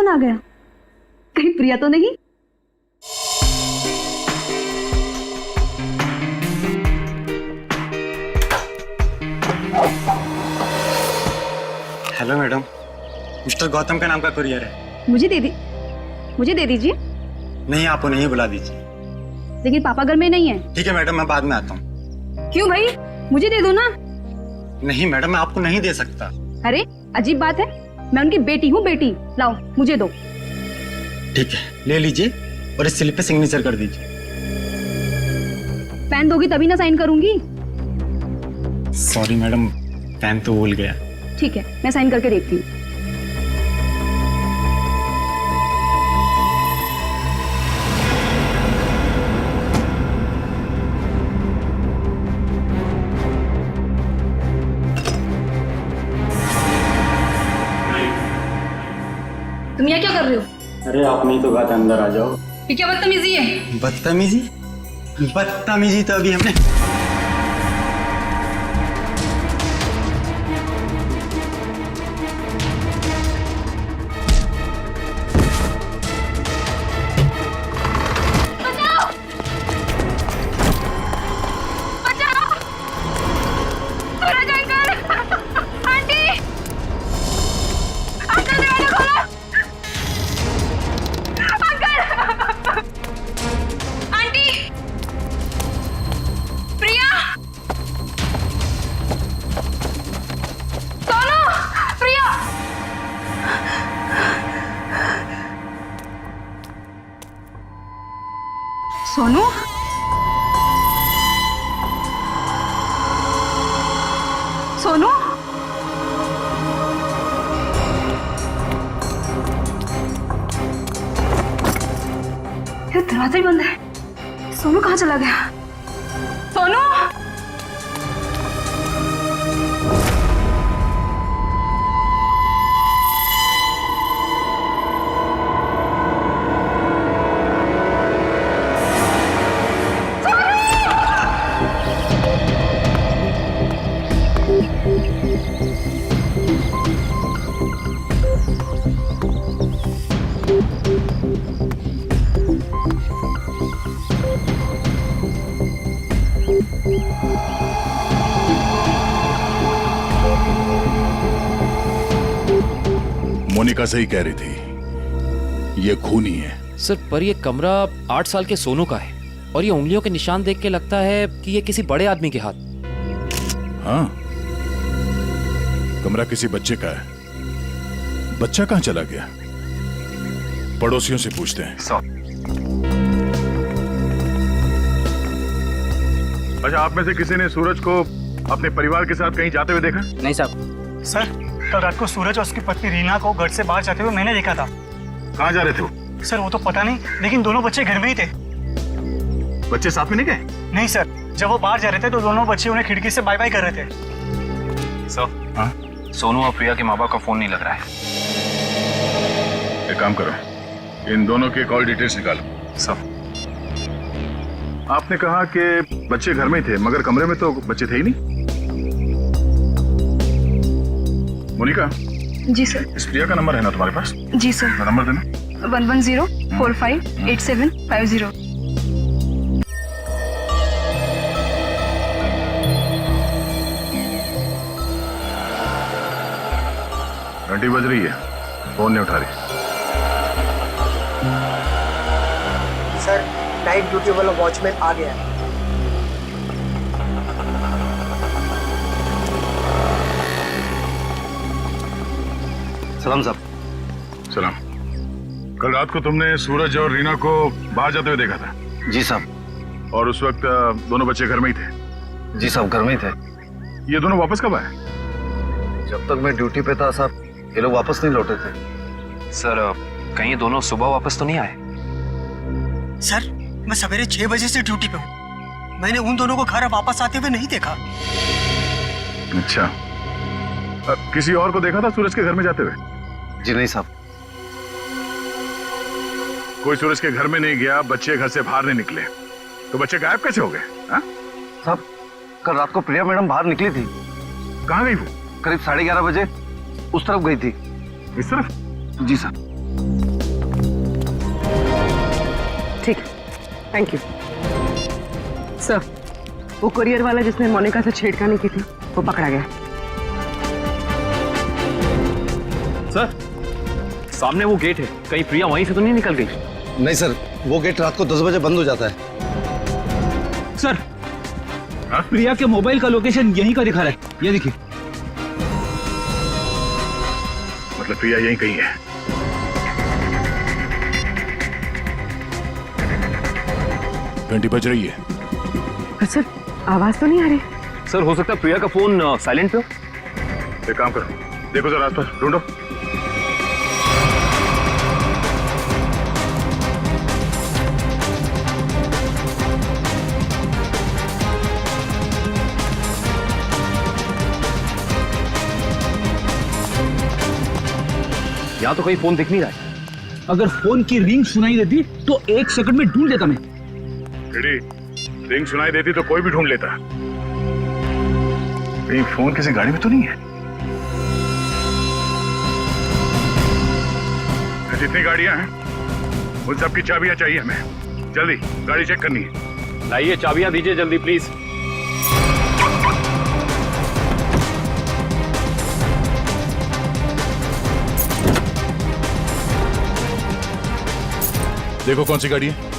कौन आ गया? कहीं प्रिया तो नहीं? हेलो मैडम, मिस्टर गौतम का नाम का कुरियर है। मुझे दे दीजिए। नहीं, आप उन्हें ही बुला दीजिए। लेकिन पापा घर में नहीं है। ठीक है मैडम, मैं बाद में आता हूँ। क्यों भाई, मुझे दे दो ना। नहीं मैडम, मैं आपको नहीं दे सकता। अरे अजीब बात है, मैं उनकी बेटी हूँ, बेटी। लाओ मुझे दो। ठीक है, ले लीजिए और इस स्लिप पे सिग्नेचर कर दीजिए। पेन दोगी तभी ना साइन करूंगी। सॉरी मैडम, पेन तो भूल गया। ठीक है, मैं साइन करके देखती हूँ। तुम यहाँ क्या कर रहे हो? अरे आप नहीं तो बात, अंदर आ जाओ। ये क्या बदतमीजी है? बदतमीजी तो अभी हमने सोनू, सोनू, ये दरवाजा ही बंद है। सोनू कहाँ चला गया? सोनू, मोनिका सही कह रही थी, ये खूनी है। सर पर ये कमरा 8 साल के सोनू का है और ये उंगलियों के निशान देख के लगता है कि ये किसी बड़े आदमी के हाथ। हाँ, कमरा किसी बच्चे का है। बच्चा कहाँ चला गया? पड़ोसियों से पूछते हैं। अच्छा, आप में से किसी ने सूरज को अपने परिवार के साथ कहीं जाते हुए देखा? नहीं साहब। सर, कल रात को सूरज और उसकी पत्नी रीना को घर से बाहर जाते हुए मैंने देखा था। कहाँ जा रहे थे वो? सर वो तो पता नहीं, लेकिन दोनों बच्चे घर में ही थे। बच्चे साथ में नहीं गए? नहीं सर, जब वो बाहर जा रहे थे तो दोनों बच्चे उन्हें खिड़की से बाय बाय कर रहे थे। सर, हाँ? सोनू और प्रिया के माँ बाप का फोन नहीं लग रहा है। एक काम करो, इन दोनों के कॉल डिटेल्स निकालो। सर, आपने कहा कि बच्चे घर में ही थे, मगर कमरे में तो बच्चे थे ही नहीं। मोनिका, जी सर। इस प्रिया का नंबर है ना तुम्हारे पास? जी सर। नंबर देना। 110458750। 20 बज रही है, फोन नहीं उठा रही। सर, नाइट ड्यूटी वाला वॉचमैन आ गया है। सलाम साहब। सलाम। कल रात को तुमने सूरज और रीना को बाहर जाते हुए देखा था? जी साहब। और उस वक्त दोनों बच्चे घर में ही थे? जी साहब, घर में ही थे। ये दोनों वापस कब आए? जब तक मैं ड्यूटी पे था साहब, ये लोग वापस नहीं लौटे थे। सर, कहीं ये दोनों सुबह वापस तो नहीं आए? सर, मैं सवेरे 6 बजे से ड्यूटी पे हूँ। मैंने उन दोनों को घर वापस आते हुए नहीं देखा। अच्छा, किसी और को देखा था सूरज के घर में जाते हुए? जी नहीं साहब। कोई सूरज के घर में नहीं गया, बच्चे घर से बाहर नहीं निकले, तो बच्चे गायब कैसे हो गए? साहब, कल रात को प्रिया मैडम बाहर निकली थी। कहाँ गई वो? करीब 11:30 बजे उस तरफ गई थी। इस तरफ? जी साहब। ठीक है, थैंक यू सर। वो कुरियर वाला जिसने मोनिका से छेड़खानी की थी वो पकड़ा गया। सर, सामने वो गेट है, कहीं प्रिया वहीं से तो नहीं निकल गई? नहीं सर, वो गेट रात को 10 बजे बंद हो जाता है। सर, प्रिया के मोबाइल का लोकेशन यहीं का दिखा रहा है, ये देखिए। मतलब प्रिया यहीं कहीं है। घंटी बज रही है। पर सर आवाज तो नहीं आ रही। सर, हो सकता है प्रिया का फोन साइलेंट पे हो। एक काम करो, देखो जरा आसपास ढूंढो। यहाँ तो कहीं फोन दिख नहीं रहा है। अगर फोन की रिंग सुनाई देती तो 1 सेकंड में ढूंढ लेता मैं। रिंग सुनाई देती तो कोई भी ढूंढ लेता। कहीं फोन किसी गाड़ी में तो नहीं है? जितनी गाड़ियां हैं उन सबकी चाबियां चाहिए हमें। जल्दी गाड़ी चेक करनी है। लाइए, चाबियां दीजिए जल्दी प्लीज। देखो कौन सी गाड़ी है।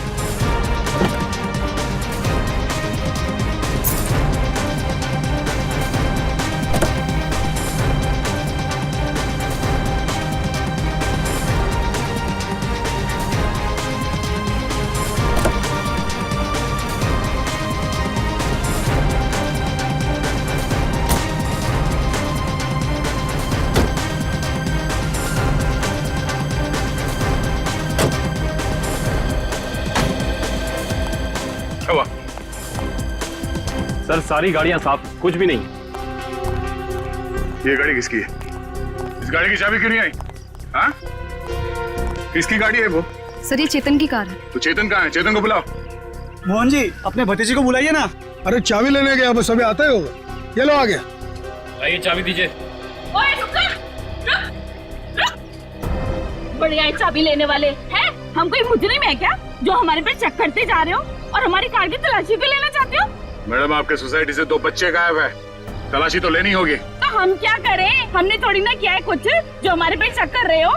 सर, सारी गाड़ियां साफ, कुछ भी नहीं। ये गाड़ी किसकी है? इस गाड़ी की चाबी क्यों नहीं आई? हाँ? किसकी गाड़ी है वो? सर ये चेतन की कार है। तो चेतन कहाँ है? चेतन को बुलाओ। मोहन जी, अपने भतीजे को बुलाइए ना। अरे चाबी लेने गया, बस अभी आता ही होगा। ये लो आ गया। लाइए, चाबी दीजिए। ओए रुक। बढ़िया चाबी लेने वाले हैं? हम कोई मुजरिम है क्या जो हमारे पे चेक करते जा रहे हो और हमारी कार की तलाशी भी लेना चाहते हो? मैडम, आपके सोसाइटी से 2 बच्चे गायब है, तलाशी तो लेनी होगी। तो हम क्या करें? हमने थोड़ी ना किया है कुछ जो हमारे पे शक कर रहे हो।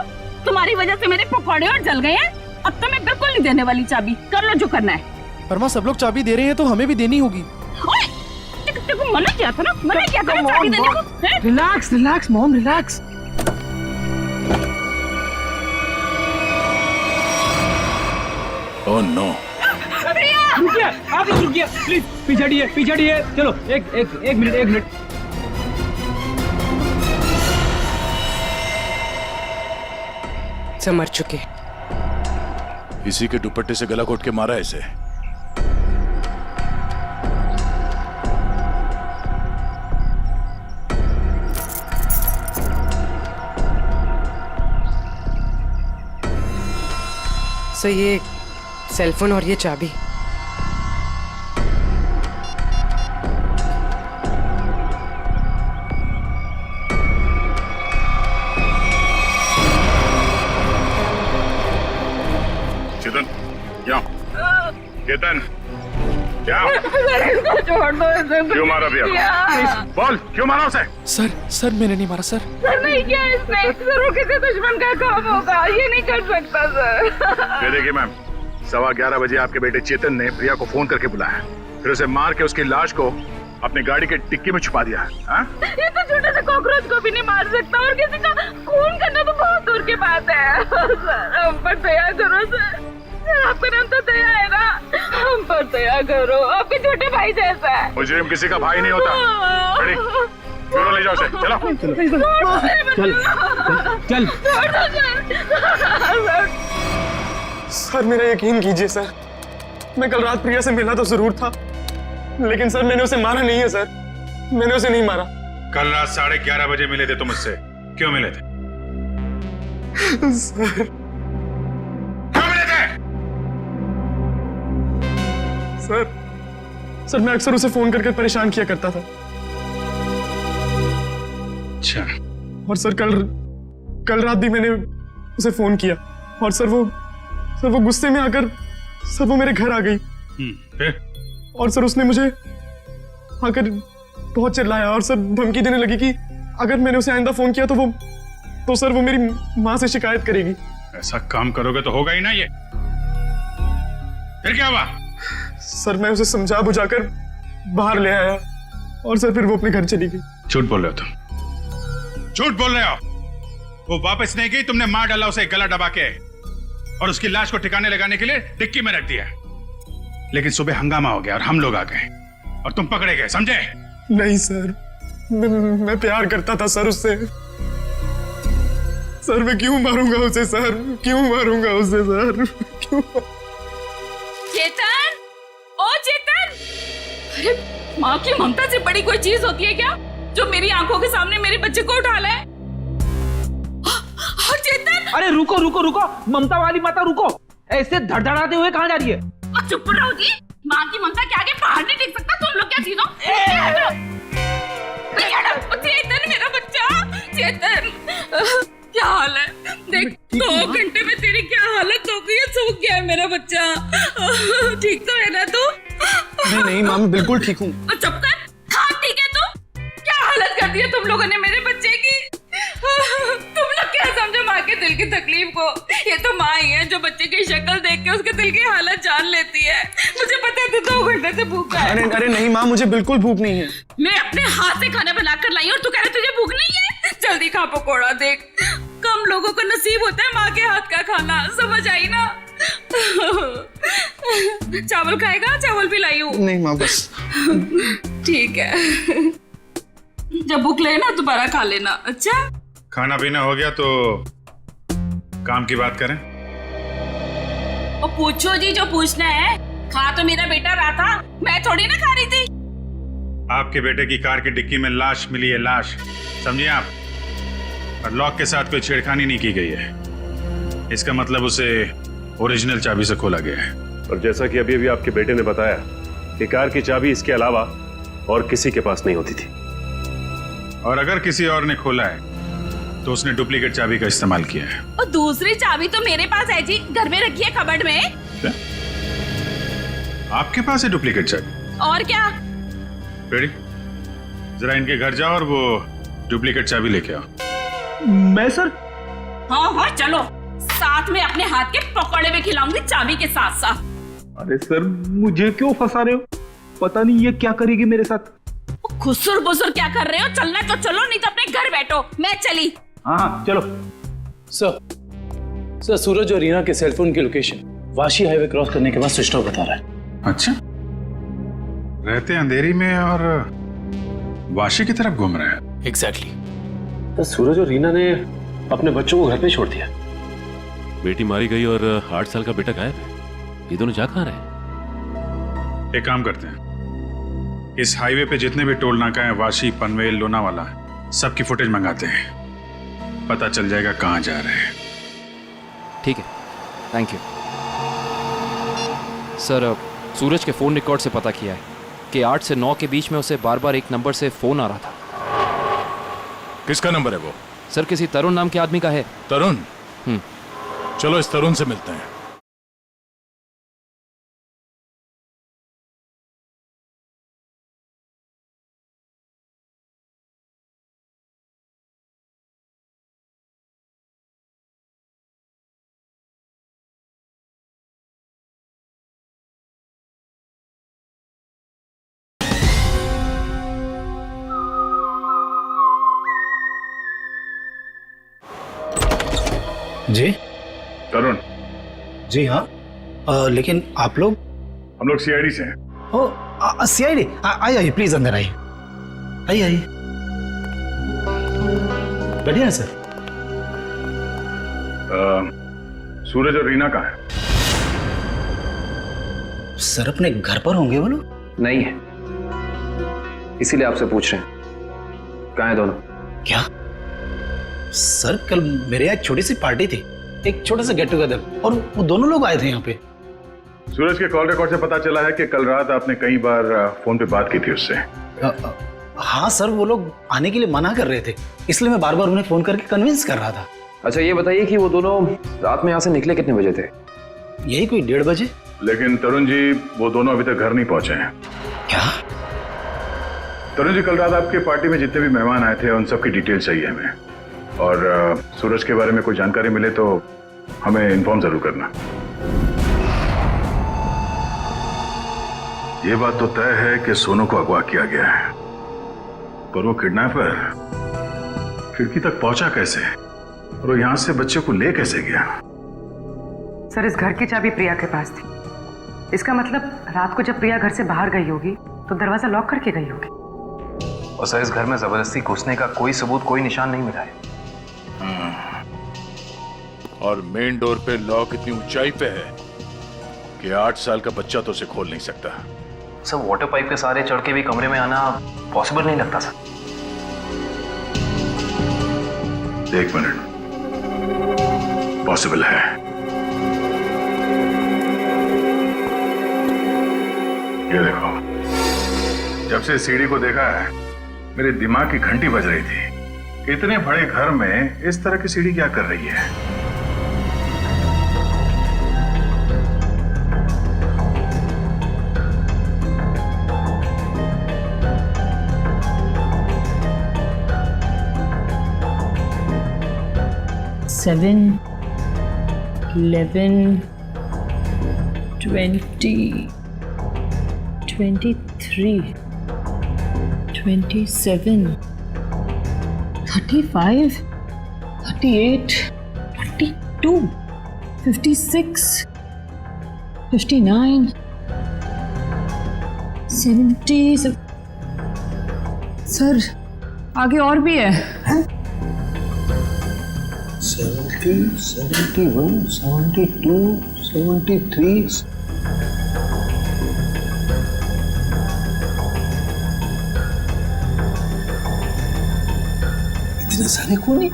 तुम्हारी वजह से मेरे पकौड़े और जल गए हैं। अब तो मैं बिल्कुल नहीं देने वाली चाबी। कर लो जो करना है। पर माँ, सब लोग चाबी दे रहे हैं तो हमें भी देनी होगी। तेरे को मना किया था ना, मना किया था ना चाबी देने को। Relax relax mom, relax. Oh no. रुकिए, आप लोग रुकिए प्लीज। पीछे हटिए। चलो एक मिनट। सब मर चुके। इसी के दुपट्टे से गला घोट के मारा है इसे। सर ये सेलफोन और ये चाबी। चेतन, यहाँ। चेतन, क्या? छोड़ दो इसे। क्यों मारा भैया? बोल, क्यों मारा उसे? सर मैंने नहीं मारा सर। सर नहीं किया इसने। सर वो किसी दुश्मन का काम होगा, ये नहीं कर सकता सर। ये देखिए मैम, 11:15 बजे आपके बेटे चेतन ने प्रिया को फोन करके बुलाया, फिर उसे मार के उसकी लाश को अपनी गाड़ी के डिक्की में छुपा दिया। ये तो छोटे से कॉकरोच को भी नहीं मार सकता और किसी का खून करना तो बहुत दूर की बात है। सर हम पर दया करो सर। आपका नाम तो दया है ना, हम पर दया करो। आपके छोटे भाई जैसा है। मुजरिम किसी का भाई नहीं होता। चलो ले जाओ उसे, चलो। चल। सर मेरा यकीन कीजिए सर, मैं कल रात प्रिया से मिला तो जरूर था, लेकिन सर मैंने उसे मारा नहीं है सर। मैंने उसे नहीं मारा। कल रात 11:30 बजे मिले थे तुम मुझसे, क्यों मिले थे? सर क्यों मिले थे? सर मैं अक्सर उसे फोन करके परेशान किया करता था। अच्छा। और सर कल रात भी मैंने उसे फोन किया और सर वो गुस्से में आकर सर वो मेरे घर आ गई। फिर? और सर उसने मुझे आकर बहुत चिल्लाया और सर धमकी देने लगी कि अगर मैंने उसे आइंदा फोन किया तो सर वो मेरी माँ से शिकायत करेगी। ऐसा काम करोगे तो होगा ही ना ये। फिर क्या हुआ? सर मैं उसे समझा बुझाकर बाहर ले आया और सर फिर वो अपने घर चली गई। झूठ बोल रहे हो तुम, झूठ बोल रहे हो। वो वापस नहीं गई, तुमने मार डाला उसे गला दबा के और उसकी लाश को ठिकाने लगाने के लिए डिक्की में रख दिया। लेकिन सुबह हंगामा हो गया और हम लोग आ गए और तुम पकड़े गए, समझे? नहीं सर, मैं प्यार करता था सर उससे। सर मैं क्यों मारूंगा उसे सर, क्यों मारूंगा उसे सर, क्यों? चेतन, ओ चेतन! अरे माँ की ममता से बड़ी कोई चीज होती है क्या जो मेरी आंखों के सामने मेरे बच्चे को उठा लाए? चेतन! अरे रुको रुको रुको, ममता वाली माता रुको, ऐसे धड़धड़ाते हुए कहाँ जा रही है? चुप रहो जी, माँ की ममता के आगे पहाड़ नहीं टिक सकता। तुम लोग क्या चीजों? चेतन मेरा बच्चा, चेतन क्या हाल है? देख 2 घंटे में तेरी क्या हालत हो गई है, सूख गया है मेरा बच्चा। ठीक तो है ना तू? नहीं माँ मैं बिल्कुल ठीक हूँ। चुप कर। हाँ ठीक है तू? क्या हालत कर दी है तुम लोगों ने मेरे बच्चे की? तुम लोग क्या समझो माँ के दिल की तकलीफ को? ये तो माँ ही है जो बच्चे की शक्ल देख के उसके दिल की हालत जान लेती है। मुझे पता है तू 2 घंटे से भूखा है। अरे नहीं माँ, मुझे बिल्कुल भूख नहीं है। मैं अपने हाथ से खाना बनाकर लाई और तू कह रहा तुझे भूख नहीं है? जल्दी खा पकोड़ा। देख कम लोगों को नसीब होता है माँ के हाथ का खाना, समझ आई ना? चावल खाएगा? चावल भी लाई हूँ। नहीं माँ बस। ठीक है, जब भूख लगे ना दोबारा खा लेना। अच्छा खाना पीना हो गया तो काम की बात करें। और पूछो जी जो पूछना है। खा तो मेरा बेटा रहा था, मैं थोड़ी ना खा रही थी। आपके बेटे की कार की डिक्की में लाश मिली है, लाश, समझिए आप। और लॉक के साथ कोई छेड़खानी नहीं की गई है। इसका मतलब उसे ओरिजिनल चाबी से खोला गया है। और जैसा कि अभी अभी आपके बेटे ने बताया कि कार की चाबी इसके अलावा और किसी के पास नहीं होती थी। और अगर किसी और ने खोला है तो उसने डुप्लीकेट चाबी का इस्तेमाल किया है। और दूसरी चाबी तो मेरे पास है जी, घर में रखी है कबर्ड में। क्या? आपके पास है डुप्लीकेट चाबी? और क्या? बेटी जरा इनके घर जाओ और वो डुप्लीकेट चाबी लेके आओ। मैं सर? हाँ चलो, साथ में अपने हाथ के पकौड़े में खिलाऊंगी चाबी के साथ साथ। अरे सर मुझे क्यों फंसा रहे हो? पता नहीं ये क्या करेगी मेरे साथ। खुसुर बुसुर क्या कर रहे हो? चलना तो चलो, नहीं तो अपने घर बैठो। मैं चली। हाँ चलो। सर सूरज और रीना के सेलफोन की लोकेशन वाशी हाईवे क्रॉस करने के बाद स्विच ऑफ बता रहा है। अच्छा, रहते अंधेरी में और वाशी की तरफ घूम रहे हैं। एग्जैक्टली। तो सूरज और रीना ने अपने बच्चों को घर पे छोड़ दिया। बेटी मारी गई और 8 साल का बेटा गायब है। ये दोनों जा कहाँ रहे? एक काम करते हैं, इस हाईवे पे जितने भी टोल नाका है, वाशी, पनवेल, लोनावाला, सबकी फुटेज मंगाते हैं। पता चल जाएगा कहाँ जा रहे हैं। ठीक है, थैंक यू सर। सूरज के फोन रिकॉर्ड से पता किया है कि 8 से 9 के बीच में उसे बार बार एक नंबर से फोन आ रहा था। किसका नंबर है वो? सर किसी तरुण नाम के आदमी का है। तरुण? चलो इस तरुण से मिलते हैं। जी तरुण? जी हाँ, लेकिन आप लोग? हम लोग सीआईडी से हैं। ओ सीआईडी? आइए प्लीज अंदर आइए। आइए बैठिए ना सर। सूरज और रीना कहाँ है? सर अपने घर पर होंगे वो लोग। नहीं है, इसीलिए आपसे पूछ रहे हैं कहाँ है दोनों। क्या सर, कल मेरे यहाँ एक छोटी सी पार्टी थी, एक छोटा सा गेट टुगेदर, और वो दोनों लोग आए थे यहाँ पे। सूरज के कॉल रिकॉर्ड से पता चला है कि कल रात आपने कई बार फोन पे बात की थी उससे। हाँ सर, वो लोग आने के लिए मना कर रहे थे, इसलिए मैं बार बार उन्हें फोन करके कन्विंस कर रहा था। अच्छा ये बताइए कि वो दोनों रात में यहाँ से निकले कितने बजे थे? यही कोई 1:30 बजे। लेकिन तरुण जी वो दोनों अभी तक घर नहीं पहुंचे हैं। क्या? तरुण जी, कल रात आपके पार्टी में जितने भी मेहमान आए थे उन सब की डिटेल चाहिए हमें, और सूरज के बारे में कोई जानकारी मिले तो हमें इन्फॉर्म जरूर करना। ये बात तो तय है कि सोनू को अगवा किया गया है, पर वो किडनैपर खिड़की तक पहुंचा कैसे और वो यहां से बच्चे को ले कैसे गया? सर, इस घर की चाबी प्रिया के पास थी। इसका मतलब रात को जब प्रिया घर से बाहर गई होगी तो दरवाजा लॉक करके गई होगी। और सर, इस घर में जबरदस्ती घुसने का कोई सबूत, कोई निशान नहीं मिला है। और मेन डोर पे लॉक इतनी ऊंचाई पे है कि 8 साल का बच्चा तो उसे खोल नहीं सकता। सर, वाटर पाइप के सहारे चढ़ के भी कमरे में आना पॉसिबल नहीं लगता सर। 1 मिनट, पॉसिबल है। ये देखो, जब से सीढ़ी को देखा है मेरे दिमाग की घंटी बज रही थी। इतने बड़े घर में इस तरह की सीढ़ी क्या कर रही है? Seven, 11, 20, 23, 27, 35, 38, 42, 56, 59, 70। सर, आगे और भी है। 70, 71, 72, 73। इतने सारे कोने?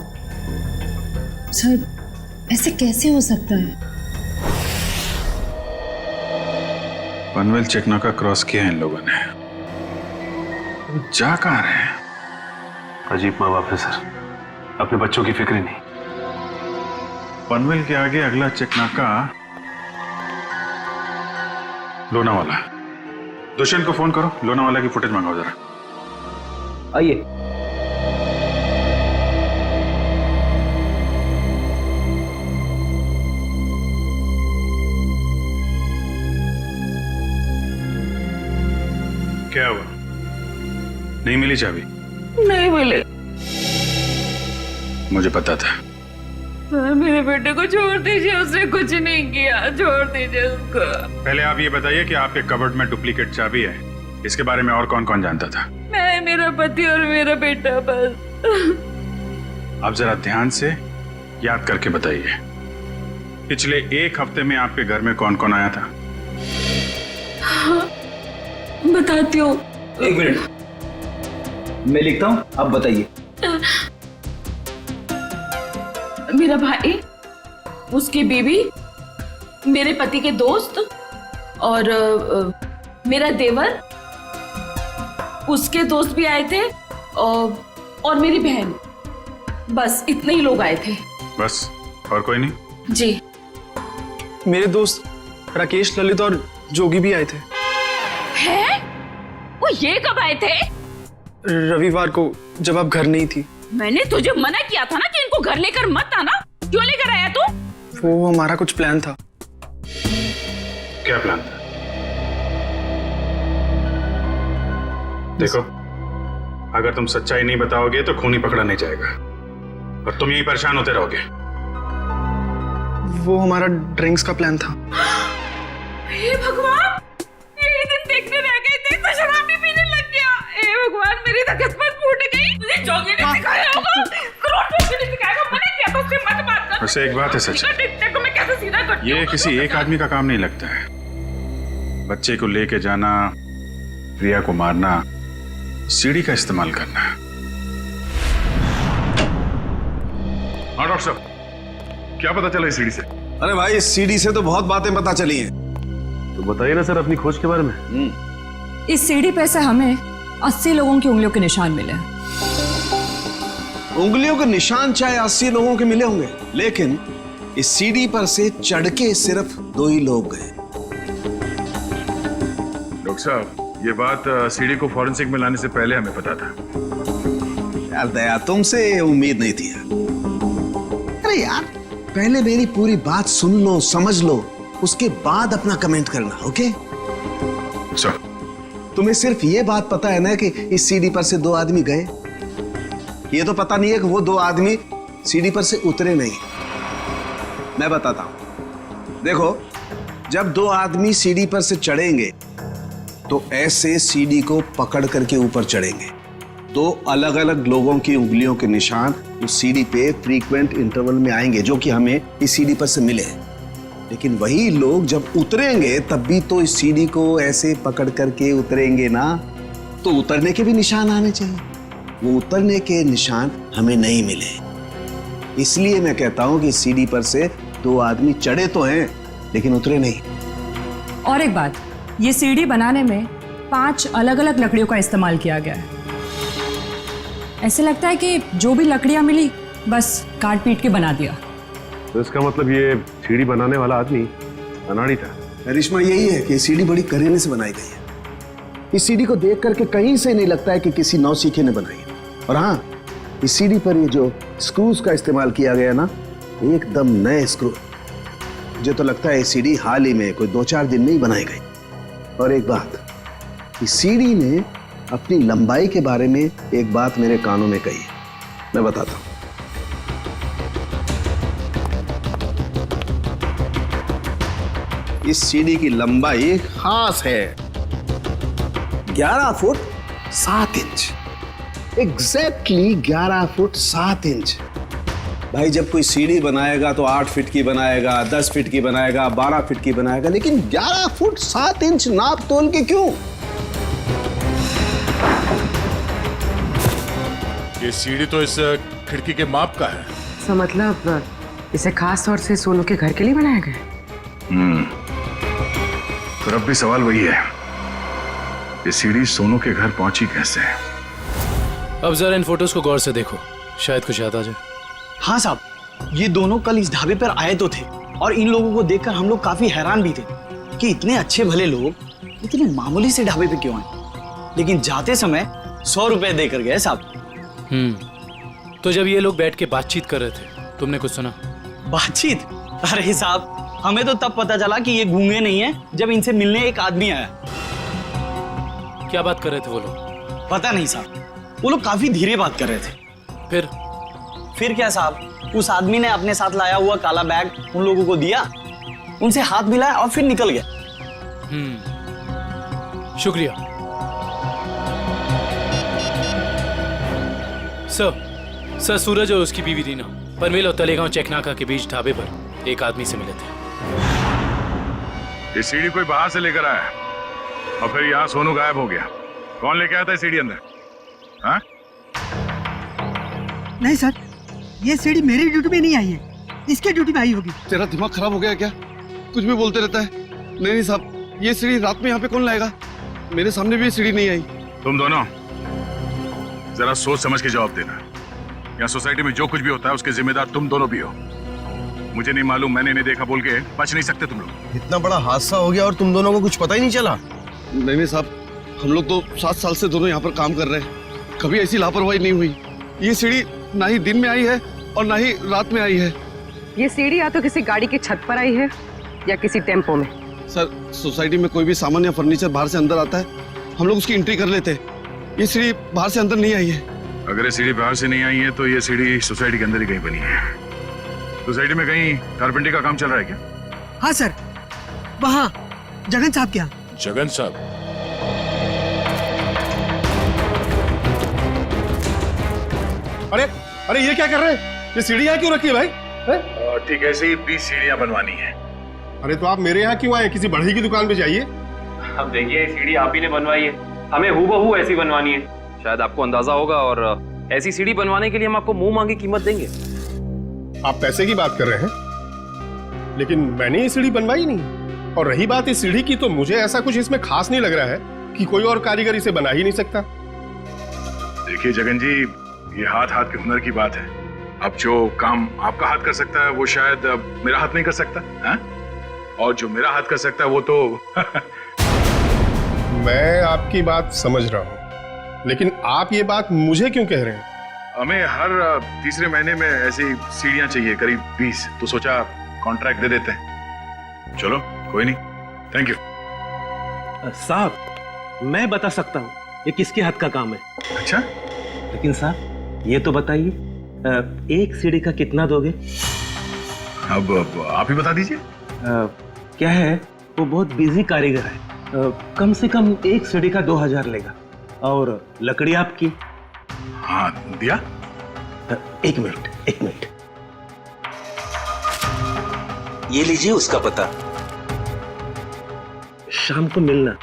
सर, ऐसे कैसे हो सकता है? पनवेल चेकनाका क्रॉस किया है इन लोगों ने। जा कहां रहे हैं? अजीब माँ बाप है सर, अपने बच्चों की फिक्र ही नहीं। पनवेल के आगे अगला चेकनाका लोनावाला। दुष्यंत को फोन करो, लोनावाला की फुटेज मंगाओ जरा। आइए। क्या हुआ? नहीं मिली चाबी? नहीं मिले। मुझे पता था। सर, मेरे बेटे को छोड़ दीजिए, उसने कुछ नहीं किया, छोड़ दीजिए उसको। पहले आप ये बताइए कि आपके कबर्ड में डुप्लीकेट चाबी है, इसके बारे में और कौन कौन जानता था? मैं, मेरा पति और मेरा बेटा बस। आप जरा ध्यान से याद करके बताइए, पिछले 1 हफ्ते में आपके घर में कौन कौन आया था? हाँ, बताती हूँ। 1 मिनट, मैं लिखता हूँ, आप बताइए। मेरा भाई, उसकी बीवी, मेरे पति के दोस्त और मेरा देवर, उसके दोस्त भी आए थे और मेरी बहन। बस इतने ही लोग आए थे। बस, और कोई नहीं? जी। मेरे दोस्त राकेश, ललित और जोगी भी आए थे। हैं? वो ये कब आए थे? रविवार को, जब आप घर नहीं थी। मैंने तुझे मना किया था ना कि इनको घर लेकर मत आना। क्यों लेकर आया तू? वो हमारा कुछ प्लान था। क्या प्लान था? देखो, अगर तुम सच्चाई नहीं बताओगे तो खूनी पकड़ा नहीं जाएगा और तुम यही परेशान होते रहोगे। वो हमारा ड्रिंक्स का प्लान था। हे भगवान, यही दिन देखने रह गए थे तो शराब भी पीने लग गया। हे भगवान, मेरी तो किस्मत फूट गई। तुझे जोगी ने सिखाया होगा, करोड़पति ने सिखाया होगा। मना किया तो उससे मत बात कर। वैसे एक बात है सच, देखो मैं कैसे सीधा करती हूं। ये किसी एक आदमी का काम नहीं लगता है। बच्चे को लेके जाना, प्रिया को मारना, सीढ़ी का इस्तेमाल करना। हाँ डॉक्टर साहब, क्या पता चला इस सीढ़ी से? अरे भाई, इस सीढ़ी से तो बहुत बातें पता चली हैं। तो बताइए ना सर अपनी खोज के बारे में। इस सीढ़ी पे से हमें 80 लोगों की उंगलियों के निशान मिले। उंगलियों के निशान चाहे 80 लोगों के मिले होंगे, लेकिन इस सीढ़ी पर से चढ़ के सिर्फ 2 ही लोग गए। डॉक्टर साहब, ये बात सीडी को फॉरेंसिक में लाने से पहले हमें पता था। यार दया, तुमसे उम्मीद नहीं थी यार। अरे यार, पहले मेरी पूरी बात सुन लो, समझ लो, उसके बाद अपना कमेंट करना, ओके? सर, तुम्हें सिर्फ ये बात पता है ना कि इस सीढ़ी पर से 2 आदमी गए। ये तो पता नहीं है कि वो 2 आदमी सीढ़ी पर से उतरे नहीं। मैं बताता हूं, देखो, जब 2 आदमी सीढ़ी पर से चढ़ेंगे तो ऐसे सीढ़ी को पकड़ करके ऊपर चढ़ेंगे। 2 अलग अलग लोगों की उंगलियों के निशान उस सीढ़ी पे फ्रीक्वेंट इंटरवल में आएंगे, जो कि हमें इस सीढ़ी पर से मिले। लेकिन वही लोग जब उतरेंगे तब भी तो इस सीढ़ी को ऐसे पकड़ करके उतरेंगे ना, तो उतरने के भी निशान आने चाहिए। वो उतरने के निशान हमें नहीं मिले, इसलिए मैं कहता हूं कि सीढ़ी पर से 2 आदमी चढ़े तो हैं लेकिन उतरे नहीं। और एक बात, ये सीढ़ी बनाने में 5 अलग अलग लकड़ियों का इस्तेमाल किया गया है। ऐसे लगता है कि जो भी लकड़ियां मिली बस काट पीट के बना दिया। तो इसका मतलब ये सीढ़ी बनाने वाला आदमी अनाड़ी था। करिश्मा यही है कि सीढ़ी बड़ी करीने से बनाई गई है। इस सीढ़ी को देख करके कहीं से नहीं लगता है कि किसी नौसीखे ने बनाई है। और हाँ, इस सीढ़ी पर ये जो स्क्रूज का इस्तेमाल किया गया ना, एकदम नए स्क्रू। मुझे तो लगता है ये सीढ़ी हाल ही में कोई 2-4 दिन में ही बनाई गई। और एक बात, इस सीढ़ी ने अपनी लंबाई के बारे में एक बात मेरे कानों में कही, मैं बताता हूं। इस सीढ़ी की लंबाई खास है 11 foot 7 inch. Exactly 11 foot 7 inch. भाई, जब कोई सीढ़ी बनाएगा तो 8 फीट की बनाएगा, 10 फीट की बनाएगा, 12 फीट की बनाएगा, लेकिन 11 फुट 7 इंच नाप तोल के क्यों? ये सीढ़ी तो इस खिड़की के माप का है। तो मतलब इसे खास तौर से सोनू के घर के लिए बनाया गया? तो अब भी सवाल वही है, ये सीढ़ी सोनू के घर पहुंची कैसे? अब जरा इन फोटोज को गौर से देखो, शायद कुछ याद आ जाए। हाँ साहब, ये दोनों कल इस ढाबे पर आए तो थे और इन लोगों को देखकर हम लोग काफी हैरान भी थे कि इतने अच्छे भले लोग इतने मामूली से ढाबे पे क्यों आए, लेकिन जाते समय 100 रुपए देकर गए साहब। तो जब ये लोग बैठ के बातचीत कर रहे थे, तुमने कुछ सुना? बातचीत? अरे साहब, हमें तो तब पता चला कि ये गूंगे नहीं है जब इनसे मिलने एक आदमी आया। क्या बात कर रहे थे वो लोग? पता नहीं साहब, वो लोग काफी धीरे बात कर रहे थे। फिर क्या साहब, उस आदमी ने अपने साथ लाया हुआ काला बैग उन लोगों को दिया, उनसे हाथ मिलाया और फिर निकल गया। शुक्रिया सर। सूरज और उसकी बीवी रीना पनवेल और तलेगांव चेकनाका के बीच ढाबे पर एक आदमी से मिले थे। ये सीढ़ी कोई बाहर से लेकर आया और फिर यहाँ सोनू गायब हो गया। कौन लेके आया था सीढ़ी अंदर? हाँ? नहीं सर, ये सीढ़ी मेरी ड्यूटी में नहीं आई है, इसके ड्यूटी में आई होगी। तेरा दिमाग खराब हो गया क्या? कुछ भी बोलते रहता है। नहीं साहब, ये सीढ़ी रात में यहाँ पे कौन लाएगा? मेरे सामने भी ये सीढ़ी नहीं आई। तुम दोनों जरा सोच समझ के जवाब देना। यहाँ सोसाइटी में जो कुछ भी होता है उसके जिम्मेदार तुम दोनों भी हो। मुझे नहीं मालूम, मैंने नहीं देखा बोल के बच नहीं सकते तुम लोग। इतना बड़ा हादसा हो गया और तुम दोनों को कुछ पता ही नहीं चला? नहीं साहब, हम लोग तो 7 साल से दोनों यहाँ पर काम कर रहे हैं, कभी ऐसी लापरवाही नहीं हुई। ये सीढ़ी ना ही दिन में आई है और ना ही रात में आई है। ये सीढ़ी या तो किसी गाड़ी की छत पर आई है या किसी टेम्पो में। सर, सोसाइटी में कोई भी सामान या फर्नीचर बाहर से अंदर आता है, हम लोग उसकी एंट्री कर लेते हैं। ये सीढ़ी बाहर से अंदर नहीं आई है। अगर ये सीढ़ी बाहर से नहीं आई है तो ये सीढ़ी सोसाइटी के अंदर ही कहीं बनी है। सोसाइटी में कहीं कारपेंटर का काम चल रहा है क्या? हाँ सर, वहाँ जगन साहब क्या? जगन साहब? अरे अरे, ये क्या कर रहे हैं? ये सीढ़ी यहाँ क्यों रखी है भाई? ठीक है, ऐसे ही 20 सीढ़ियाँ बनवानी है। अरे तो आप मेरे यहाँ क्यों आए? किसी बढ़ई की दुकान पे जाइए। अब देखिए, सीढ़ी आप ही ने बनवाई है, हमें हूबहू ऐसी बनवानी है। शायद आपको अंदाजा होगा, और ऐसी सीढ़ी बनवाने के लिए हम आपको मुंह मांगी कीमत देंगे। आप पैसे की बात कर रहे हैं, लेकिन मैंने ये सीढ़ी बनवाई नहीं। और रही बात इस सीढ़ी की, तो मुझे ऐसा कुछ इसमें खास नहीं लग रहा है कि कोई और कारीगर इसे बना ही नहीं सकता। देखिए जगन जी, ये हाथ हाथ के हुनर की बात है। अब जो काम आपका हाथ कर सकता है वो शायद मेरा हाथ नहीं कर सकता है? और जो मेरा हाथ कर सकता है वो तो मैं आपकी बात समझ रहा हूँ, लेकिन आप ये बात मुझे क्यों कह रहे हैं? हमें हर तीसरे महीने में ऐसी सीढ़ियां चाहिए, करीब 20, तो सोचा कॉन्ट्रैक्ट दे देते हैं। चलो कोई नहीं, थैंक यू। साहब मैं बता सकता हूँ ये किसके हाथ का काम है। अच्छा, लेकिन साहब ये तो बताइए एक सीढ़ी का कितना दोगे? अब आप ही बता दीजिए। क्या है वो बहुत बिजी कारीगर है, कम से कम एक सीढ़ी का 2000 लेगा। और लकड़ी आपकी? हाँ दिया। एक मिनट ये लीजिए उसका पता, शाम को मिलना,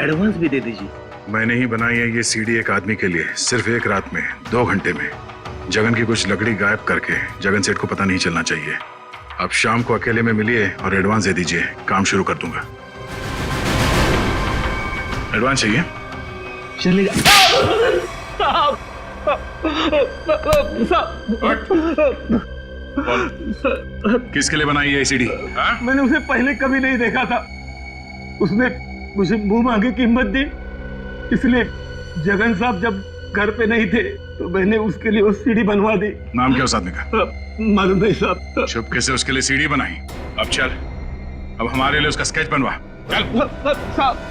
एडवांस भी दे दीजिए। मैंने ही बनाई है ये सीढ़ी एक आदमी के लिए, सिर्फ एक रात में, 2 घंटे में। जगन की कुछ लकड़ी गायब करके जगन सेठ को पता नहीं चलना चाहिए। अब शाम को अकेले में मिलिए और एडवांस दे दीजिए, काम शुरू कर दूंगा। एडवांस चाहिए? चलेगा। किसके लिए बनाई है सीढ़ी? मैंने उसे पहले कभी नहीं देखा था, उसने मुझे मुंह मांगे कीमत दी, इसलिए जगन साहब जब घर पे नहीं थे तो मैंने उसके लिए वो सीढ़ी बनवा दी। नाम क्या उस आदमी का? मालूम नहीं साहब। चुपके से उसके लिए सीढ़ी बनाई। अब चल, अब हमारे लिए उसका स्केच बनवा। चल साहब।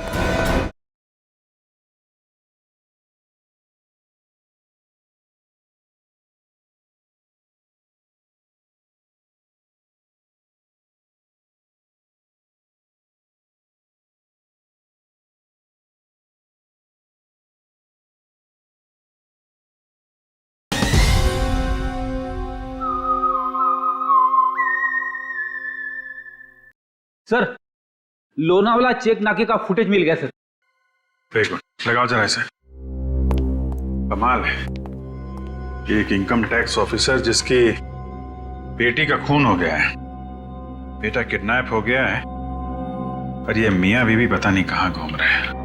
सर लोनावाला चेक नाके का फुटेज मिल गया सर। एक मिनट लगाओ जरा इसे। कमाल है, एक इनकम टैक्स ऑफिसर जिसकी बेटी का खून हो गया है, बेटा किडनैप हो गया है, और ये मियां बीवी पता नहीं कहां घूम रहे हैं।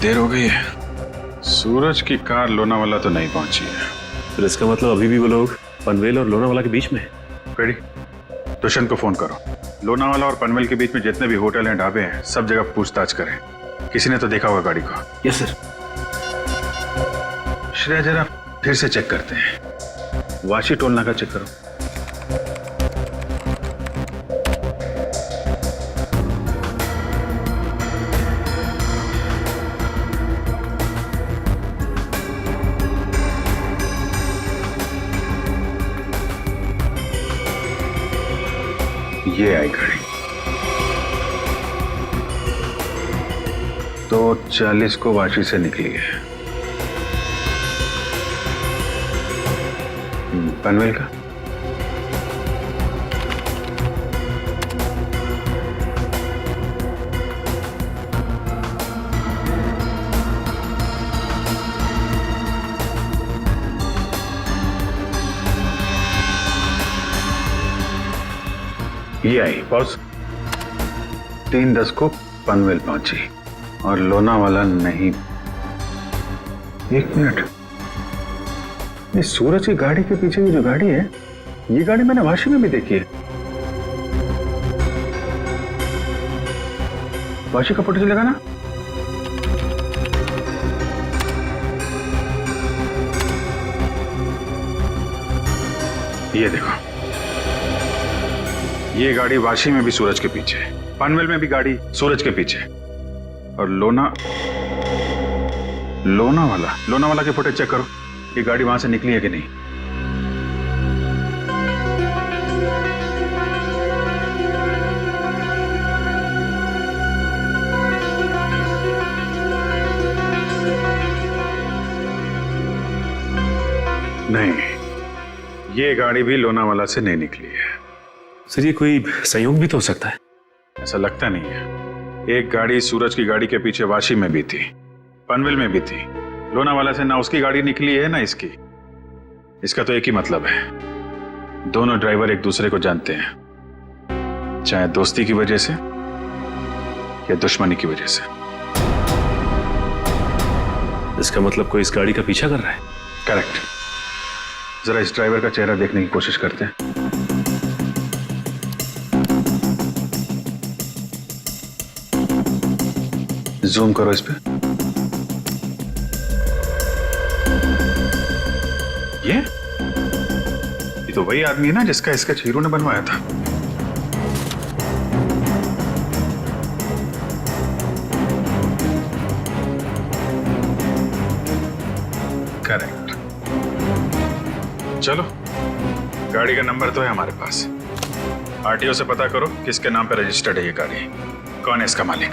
देर हो गई है, सूरज की कार लोनावाला तो नहीं पहुंची है। फिर इसका मतलब अभी भी वो लोग पनवेल और लोनावाला के बीच में है। रेडी, दुष्यंत को फोन करो। लोनावाला और पनवेल के बीच में जितने भी होटल हैं, ढाबे हैं, सब जगह पूछताछ करें। किसी ने तो देखा होगा गाड़ी को। Yes sir. श्रेया जरा फिर से चेक करते हैं, वाशी टोल नाका चेक करो। ये आई गाड़ी 2:40 को वाशी से निकली है। पनवेल का ये आई बॉस, 3:10 को पनवेल पहुंची और लोनावाला नहीं। एक मिनट, ये सूरज की गाड़ी के पीछे की जो गाड़ी है, ये गाड़ी मैंने वाशी में भी देखी है। वाशी का फोटो चलेगा ना? ये देखो, ये गाड़ी वाशी में भी सूरज के पीछे, पनवेल में भी गाड़ी सूरज के पीछे, और लोनावाला के फुटेज चेक करो, ये गाड़ी वहां से निकली है कि नहीं। नहीं, ये गाड़ी भी लोनावाला से नहीं निकली है। सर ये कोई संयोग भी तो हो सकता है। ऐसा लगता नहीं है। एक गाड़ी सूरज की गाड़ी के पीछे वाशी में भी थी, पनवेल में भी थी। लोनावाला से ना उसकी गाड़ी निकली है ना इसकी। इसका तो एक ही मतलब है, दोनों ड्राइवर एक दूसरे को जानते हैं, चाहे दोस्ती की वजह से या दुश्मनी की वजह से। इसका मतलब कोई इस गाड़ी का पीछा कर रहा है। करेक्ट। जरा इस ड्राइवर का चेहरा देखने की कोशिश करते हैं। जूम करो इस पे। ये तो वही आदमी है ना जिसका स्केच हीरो ने बनवाया था। करेक्ट। चलो, गाड़ी का नंबर तो है हमारे पास। आरटीओ से पता करो किसके नाम पे रजिस्टर्ड है ये गाड़ी, कौन है इसका मालिक।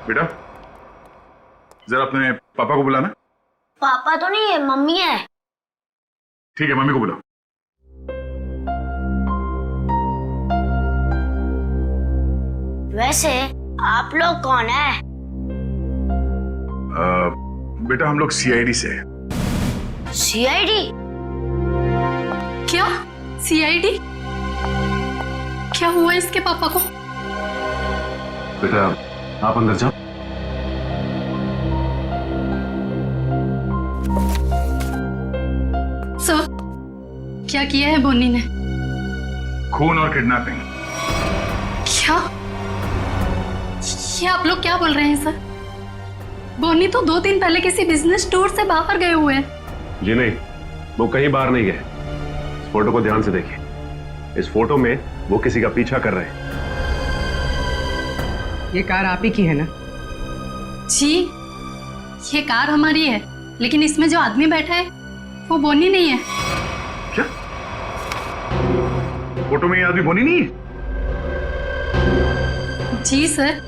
बेटा, जरा अपने पापा को बुलाना। पापा तो नहीं है, मम्मी है। ठीक है, मम्मी को बुलाओ। वैसे आप लोग कौन है? बेटा हम लोग सीआईडी से हैं। सीआईडी? क्या सीआईडी? क्या हुआ इसके पापा को? बेटा आप अंदर जाओ। सर, क्या किया है बोनी ने? खून और किडनैपिंग। क्या? ये आप लोग क्या बोल रहे हैं सर? बोनी तो 2 दिन पहले किसी बिजनेस टूर से बाहर गए हुए हैं। जी नहीं, वो कहीं बाहर नहीं गए। इस फोटो को ध्यान से देखिए। इस फोटो में वो किसी का पीछा कर रहे हैं। ये कार आप ही की है ना? जी, ये कार हमारी है, लेकिन इसमें जो आदमी बैठा है वो बोनी नहीं है। क्या? फोटो में ये आदमी बोनी नहीं है? जी सर।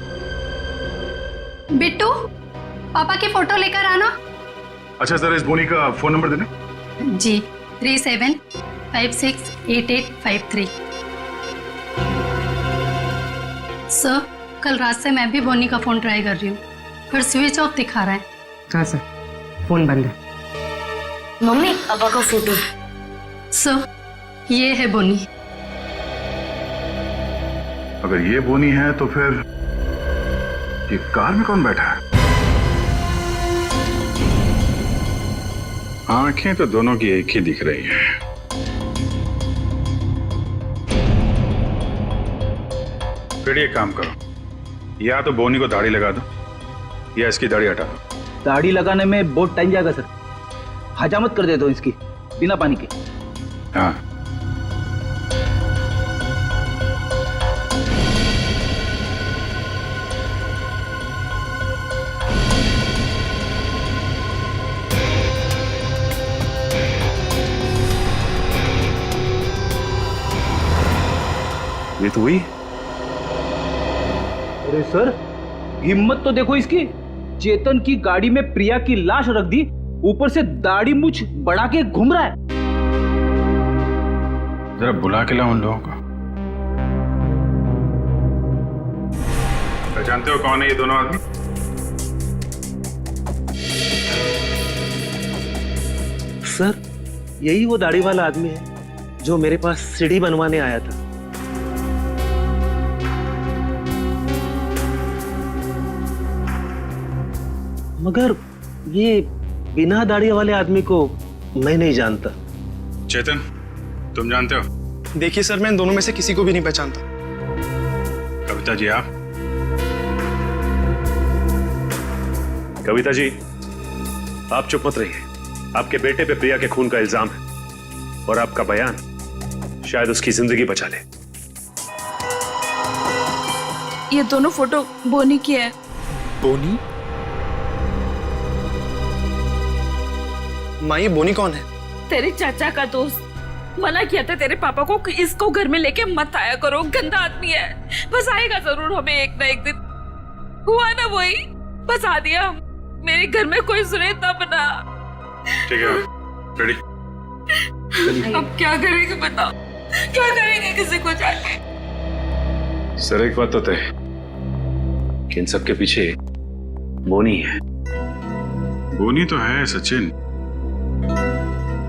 बिट्टू, पापा की फोटो लेकर आना। अच्छा, जरा इस बोनी का फोन नंबर देना। जी, 37568853। सर, कल रात से मैं भी बोनी का फोन ट्राई कर रही हूँ, पर स्विच ऑफ दिखा रहा है। हाँ सर, फोन बंद है। मम्मी, पापा का फोटो। सर, ये है बोनी। अगर ये बोनी है तो फिर ये कार में कौन बैठा है? आंखें तो दोनों की एक ही दिख रही है। फिर ये काम करो, या तो बोनी को दाढ़ी लगा दो या इसकी दाढ़ी हटा दो। दाढ़ी लगाने में बहुत टाइम जाएगा सर, हजामत कर देता हूँ इसकी बिना पानी के। हाँ, ये तो हुई। अरे सर, हिम्मत तो देखो इसकी। चेतन की गाड़ी में प्रिया की लाश रख दी, ऊपर से दाढ़ी मूछ बढ़ा के घूम रहा है। जरा बुला के लाओ उन लोगों को। पहचानते हो कौन है ये दोनों आदमी? सर, यही वो दाढ़ी वाला आदमी है जो मेरे पास सीढ़ी बनवाने आया था। मगर ये बिना दाढ़ी वाले आदमी को मैं नहीं जानता। चेतन, तुम जानते हो? देखिए सर, मैं इन दोनों में से किसी को भी नहीं पहचानता। कविता जी, आप? कविता जी, आप चुप मत रहिए। आपके बेटे पे प्रिया के खून का इल्जाम है और आपका बयान शायद उसकी जिंदगी बचा ले। ये दोनों फोटो बोनी की है। बोनी? माँ, ये बोनी कौन है? तेरे चाचा का दोस्त। मना किया था तेरे पापा को कि इसको घर में लेके मत आया करो, गंदा आदमी है। बस आएगा जरूर हमें एक ना एक दिन। हुआ ना वही, बस आ दिया। मेरे घर में कोई सुने तब ना। ठीक है, रेडी। अब क्या करेंगे बताओ, क्या करेंगे किसी को जाके? सर एक बात तो तय कि इन सब के पीछे बोनी है। बोनी तो है सचिन,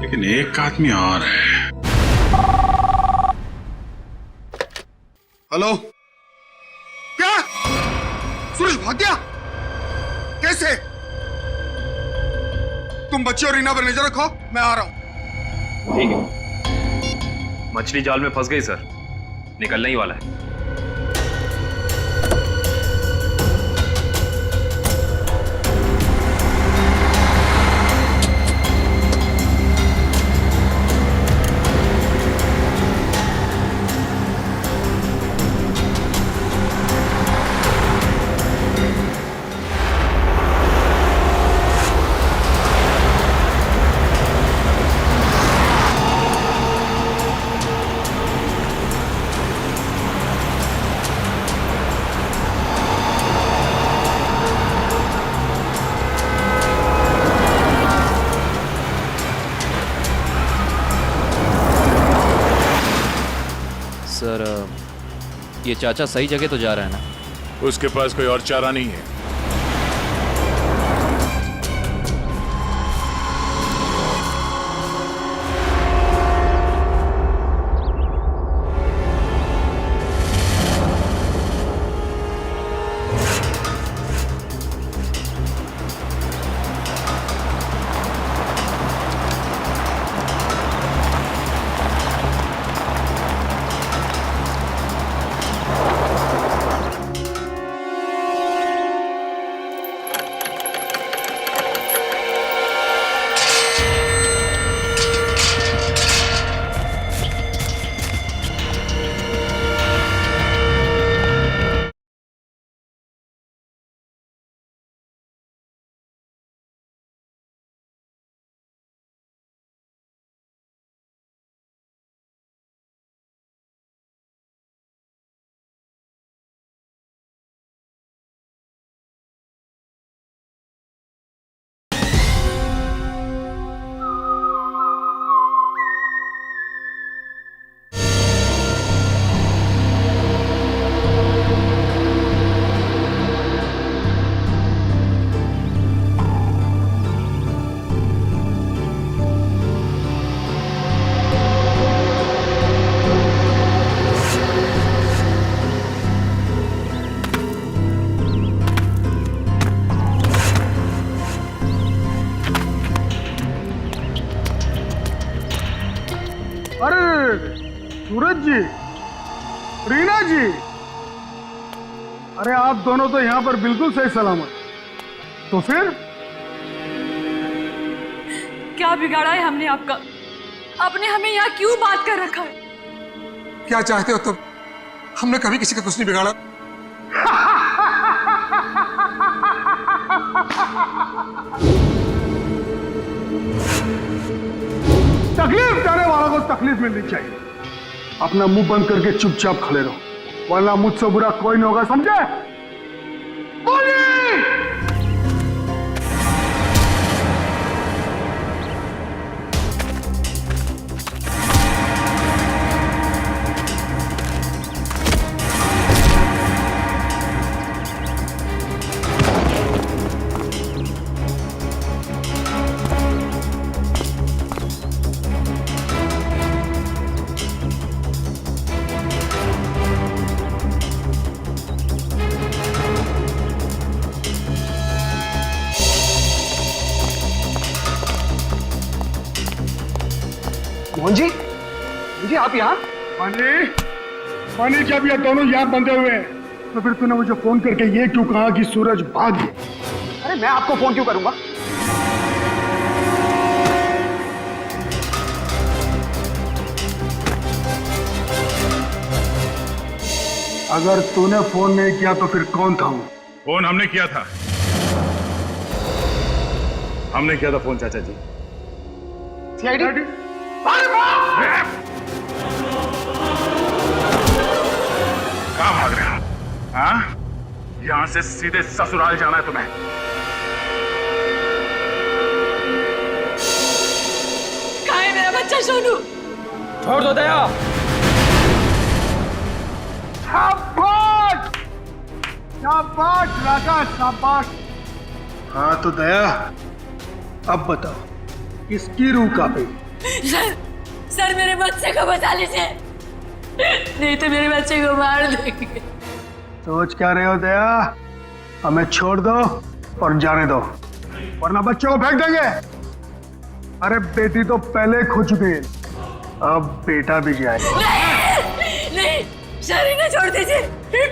लेकिन एक आदमी और है। हेलो, क्या सूरज भाग गया? कैसे? तुम बच्चे और रीना पर नजर रखो, मैं आ रहा हूं। ठीक है, मछली जाल में फंस गई सर, निकलने ही वाला है। सर ये चाचा सही जगह तो जा रहा है ना? उसके पास कोई और चारा नहीं है। सूरज जी, रीना जी, अरे आप दोनों तो यहाँ पर बिल्कुल सही सलामत। तो फिर क्या बिगाड़ा है हमने आपका? आपने हमें यहाँ क्यों बात कर रखा है? क्या चाहते हो तुम? हमने कभी किसी का कुछ नहीं बिगाड़ा। तकलीफ देने वालों को तकलीफ मिलनी चाहिए। अपना मुंह बंद करके चुपचाप खड़े रहो, वरना मुझसे बुरा कोई नहीं होगा, समझे? बोलिए। मोहन जी, जी आप यहाँ? पानी जब ये दोनों यहाँ बंधे हुए हैं, तो फिर तूने मुझे फोन करके ये क्यों कहा कि सूरज भाग गया? अरे मैं आपको फोन क्यों करूंगा? अगर तूने फोन नहीं किया तो फिर कौन था? फोन हमने किया था, हमने किया था फोन चाचा जी। सीआईडी? कहाँ भाग रहे हो? हाँ? यहां से सीधे ससुराल जाना है तुम्हें। बच्चा सोनू। छोड़ दो दया। शाबाश शाबाश राजा शाबाश। हाँ तो दया अब बताओ किसकी रूह कांपे? सर मेरे बच्चे को बचा लीजिए, नहीं तो मेरे बच्चे को मार देंगे। सोच क्या रहे हो दया? हमें छोड़ दो और जाने दो, वरना बच्चों को फेंक देंगे। अरे बेटी तो पहले खो चुकी है, अब बेटा भी जाए। नहीं सर, इन्हें छोड़ दीजिए,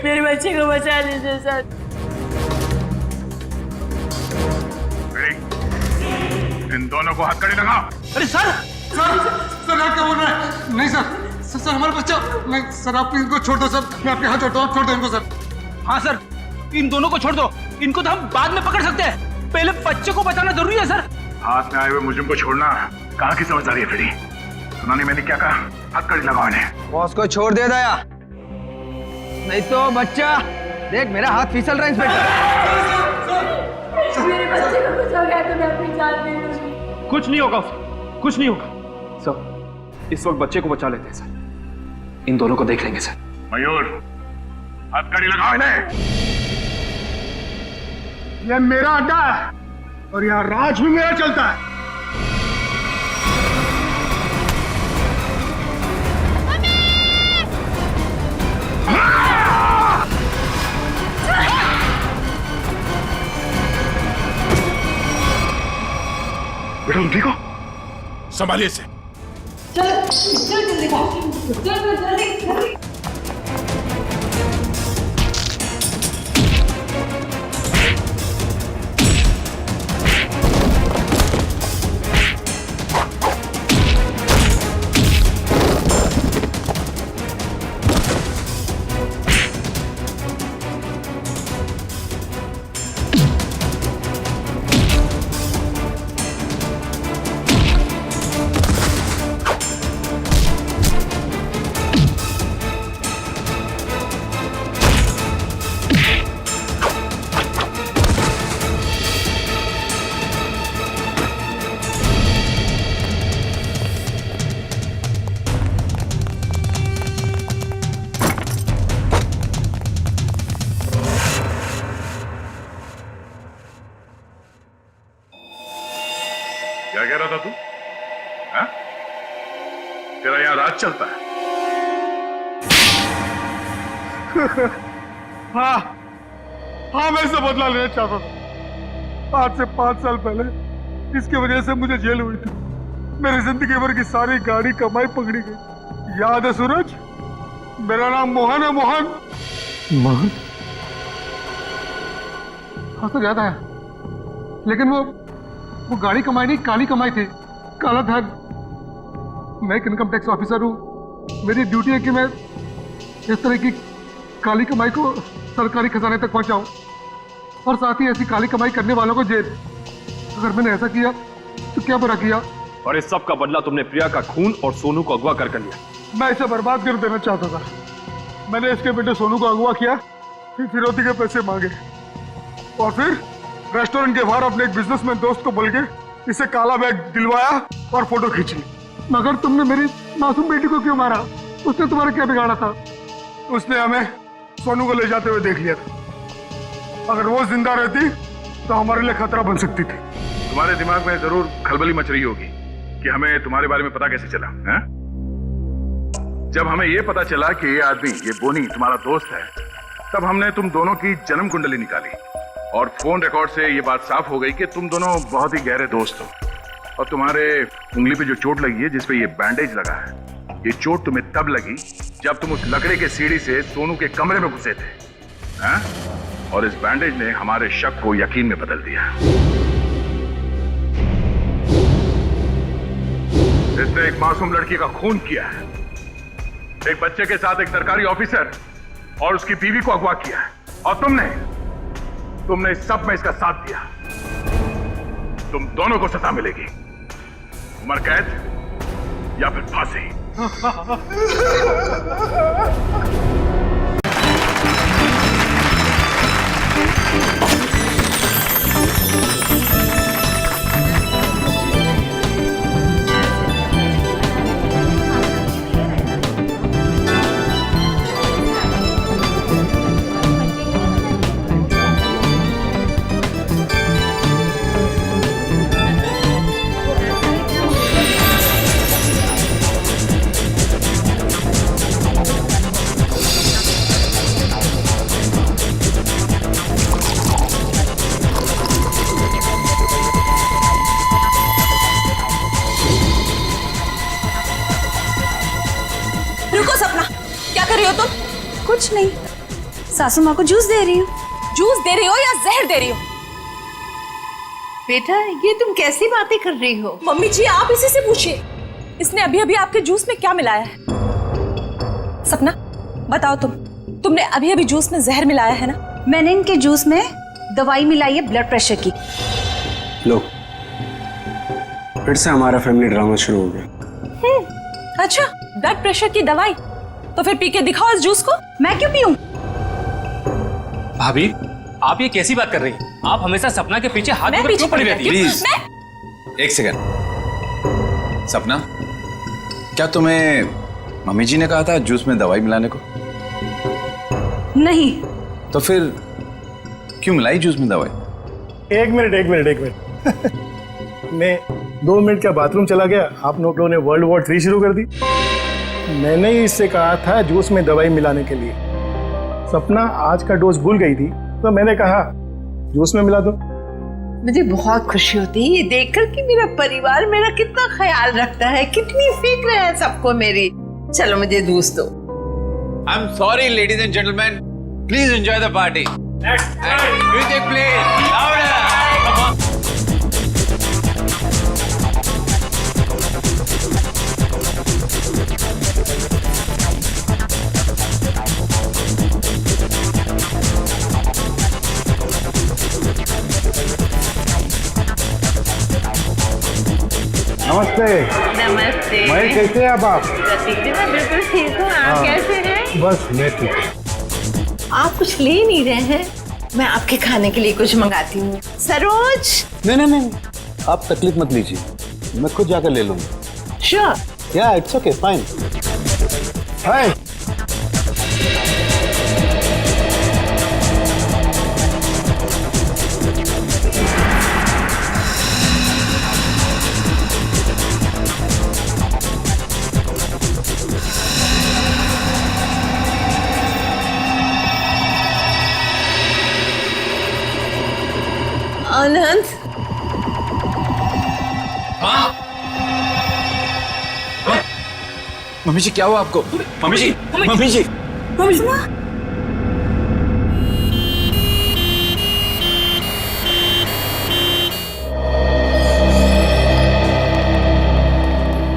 मेरे बच्चे को बचा लीजिए सर। इन दोनों को हथकड़ी लगाओ। अरे सर सर आप क्या बोल रहे हैं? नहीं सर हमारा बच्चा नहीं सर, आप इनको छोड़ दो सर, मैं आपके हाथ छोड़ता हूँ, छोड़ दो इनको सर। हाँ सर, इन दोनों को छोड़ दो, इनको तो हम बाद में पकड़ सकते हैं, पहले बच्चे को बचाना जरूरी है सर। हाथ में आए हुए मुजरिम को छोड़ना कहाँ की समझदारी है फ्रेडी? सुना नहीं मैंने क्या कहा? हथकड़ी लगाओ इन्हें। बॉस को छोड़ दे दया, नहीं तो बच्चा देख मेरा हाथ फिसल रहा है। इंस्पेक्टर मेरे बच्चे को कुछ हो गया तो मैं अपनी जान दे दूंगी। कुछ नहीं होगा उसे, कुछ नहीं होगा सर। इस वक्त बच्चे को बचा लेते हैं सर, इन दोनों को देख लेंगे सर। मयूर हथकड़ी लगाओ इन्हें। ये मेरा अड्डा है और यहाँ राज भी मेरा चलता है। बेटा तुम ठीक हो? संभालिए इसे। चल जल्दी। क्या कह रहा था तू? हाँ? तेरा यहाँ राज चलता है? हाँ मैं इससे बदला लेना चाहता था। आज से 5 साल पहले इसकी वजह से मुझे जेल हुई थी। मेरी जिंदगी भर की सारी गाड़ी कमाई पकड़ी गई। याद है सूरज? मेरा नाम मोहन है। मोहन हाँ तो याद आया, लेकिन वो गाड़ी कमाई नहीं, काली कमाई थी। काला धन। मैं एक इनकम टैक्स ऑफिसर हूँ। मेरी ड्यूटी है कि मैं इस तरह की काली कमाई को सरकारी खजाने तक पहुंचाऊं और साथ ही ऐसी काली कमाई करने वालों को जेल। अगर मैंने ऐसा किया तो क्या बुरा किया? और इस सब का बदला तुमने प्रिया का खून और सोनू को अगवा कर लिया। मैं इसे बर्बाद कर देना चाहता था। मैंने इसके बेटे सोनू को अगवा किया, फिर फिरौती के पैसे मांगे और फिर रेस्टोरेंट के बाहर अपने एक बिजनेसमैन दोस्त को बोल के इसे काला बैग दिलवाया और फोटो खींची। मगर तुमने मेरी मासूम बेटी को क्यों मारा? उसने तुम्हारा क्या बिगाड़ा था? उसने हमें सोनू को ले जाते हुए देख लिया था। अगर वो जिंदा रहती तो हमारे लिए खतरा बन सकती थी। तुम्हारे दिमाग में जरूर खलबली मच रही होगी कि हमें तुम्हारे बारे में पता कैसे चला है? जब हमें यह पता चला कि ये आदमी, ये बोनी तुम्हारा दोस्त है, तब हमने तुम दोनों की जन्म कुंडली निकाली और फोन रिकॉर्ड से ये बात साफ हो गई कि तुम दोनों बहुत ही गहरे दोस्त हो। और तुम्हारे उंगली पे जो चोट लगी है, जिसपे ये बैंडेज लगा है, ये चोट तुम्हें तब लगी जब तुम उस लकड़े के सीढ़ी से सोनू के कमरे में घुसे थे। हाँ? और इस बैंडेज ने हमारे शक को यकीन में बदल दिया। इसने एक मासूम लड़की का खून किया है, एक बच्चे के साथ एक सरकारी ऑफिसर और उसकी बीवी को अगवा किया है, और तुमने इस सब में इसका साथ दिया। तुम दोनों को सजा मिलेगी, उम्र कैद या फिर फांसी। रुको सपना, क्या कर रही हो तुम? कुछ नहीं, सासू माँ को जूस दे रही हूँ। जूस दे रही हो या जहर दे रही हो? बेटा ये तुम कैसी बातें कर रही हो? मम्मी जी आप इसी से पूछिए, इसने अभी अभी आपके जूस में क्या मिलाया है? सपना बताओ, तुमने अभी अभी जूस में जहर मिलाया है ना? मैंने इनके जूस में दवाई मिलाई है ब्लड प्रेशर की। लो, फिर से हमारा फैमिली ड्रामा शुरू हो गया। अच्छा, ब्लड प्रेशर की दवाई? तो फिर पी के दिखाओ इस जूस को। मैं क्यों पीऊं? भाभी आप ये कैसी बात कर रही हैं? आप हमेशा सपना के पीछे हाथ मैं क्यों पड़ी रहती हैं? प्लीज एक सेकंड। सपना, क्या तुम्हें मम्मी जी ने कहा था जूस में दवाई मिलाने को? नहीं। तो फिर क्यों मिलाई जूस में दवाई? एक मिनट मैं 2 मिनट का बाथरूम चला गया, आप लोगों ने वर्ल्ड वॉर 3 शुरू कर दी। मैंने ही इससे कहा था जूस में दवाई मिलाने के लिए। सपना आज का डोज भूल गई थी, तो मैंने कहा जूस में मिला दो। मुझे बहुत खुशी होती है ये देखकर कि मेरा परिवार मेरा कितना ख्याल रखता है, कितनी फिक्र है सबको मेरी। चलो मुझे जूस दो। I am sorry ladies and gentleman, please enjoy the party. Music please louder. नमस्ते। नमस्ते। महेश, कैसे हैं आप? प्रतीक जी मैं बिल्कुल ठीक हूँ, आप कैसे हैं? बस मैं ठीक हूँ। आप कुछ ले नहीं रहे हैं? मैं आपके खाने के लिए कुछ मंगाती हूँ। सरोज। नहीं, आप तकलीफ मत लीजिए, मैं खुद जाकर ले लूंगा। Sure. Yeah it's okay, fine. Hi. Anand. Mummy ji क्या हुआ आपको? Mummy ji, mummy ji.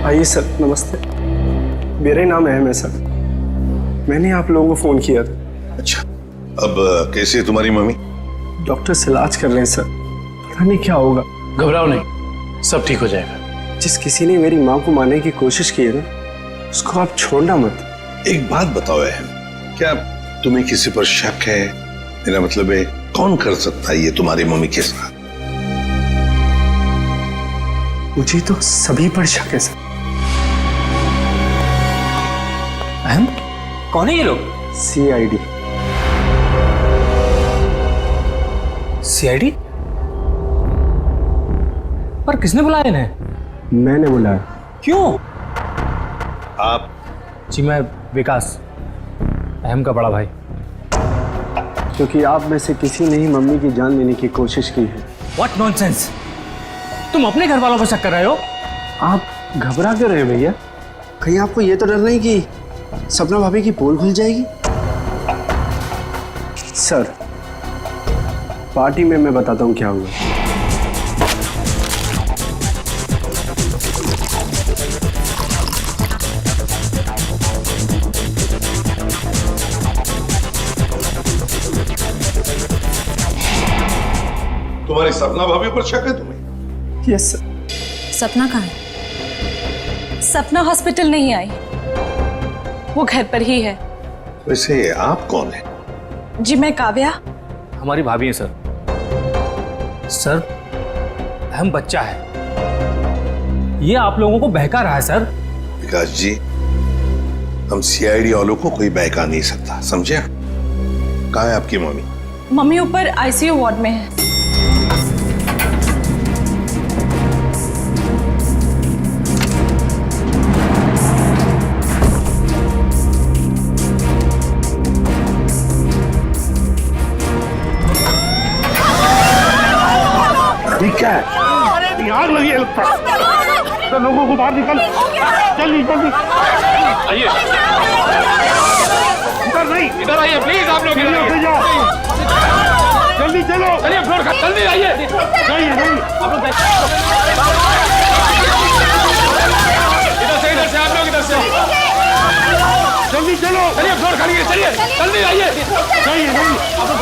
आइए सर, नमस्ते। मेरा ही नाम अहम है सर, मैंने आप लोगों को फोन किया था। अच्छा, अब कैसी है तुम्हारी मम्मी? डॉक्टर से इलाज कर रहे हैं सर, पता नहीं क्या होगा। घबराओ नहीं, सब ठीक हो जाएगा। जिस किसी ने मेरी माँ को मारने की कोशिश की है ना, उसको आप छोड़ना मत। एक बात बताओ अहम, क्या तुम्हें किसी पर शक है? मेरा मतलब है कौन कर सकता है ये तुम्हारी मम्मी के साथ? मुझे तो सभी पर शक है सर। अहम, कौन है ये लोग? CID। CID? पर किसने बुलाया इन्हें? मैंने बुलाया। क्यों? आप? जी मैं विकास, अहम का बड़ा भाई। क्योंकि आप में से किसी ने ही मम्मी की जान लेने की कोशिश की है। What nonsense! तुम अपने घर वालों पर शक कर रहे हो? आप घबरा क्यों रहे हैं भैया? कहीं आपको ये तो डर नहीं कि सपना भाभी की पोल खुल जाएगी? सर, पार्टी में मैं बताता हूँ क्या हुआ। तुम्हारी सपना भाभी पर शक है तुम्हें? Yes sir. सपना कहाँ है? सपना हॉस्पिटल नहीं आई, वो घर पर ही है। वैसे आप कौन है? जी मैं काव्या। हमारी भाभी है सर। सर, अहम बच्चा है, ये आप लोगों को बहका रहा है सर। विकास जी, हम CID वालों को कोई बहका नहीं सकता, समझे? कहाँ है आपकी मम्मी? मम्मी ऊपर ICU वार्ड में है। ठीक है, आग लगी है लगता है। तो लोगों को बाहर निकल, जल्दी जल्दी। आइए। जल्दी आइए। नहीं आप लोग इधर से आप लोग इधर से जल्दी चलो। चलिए फ्लोर खाली है, चलिए जल्दी आइए। नहीं आप लोग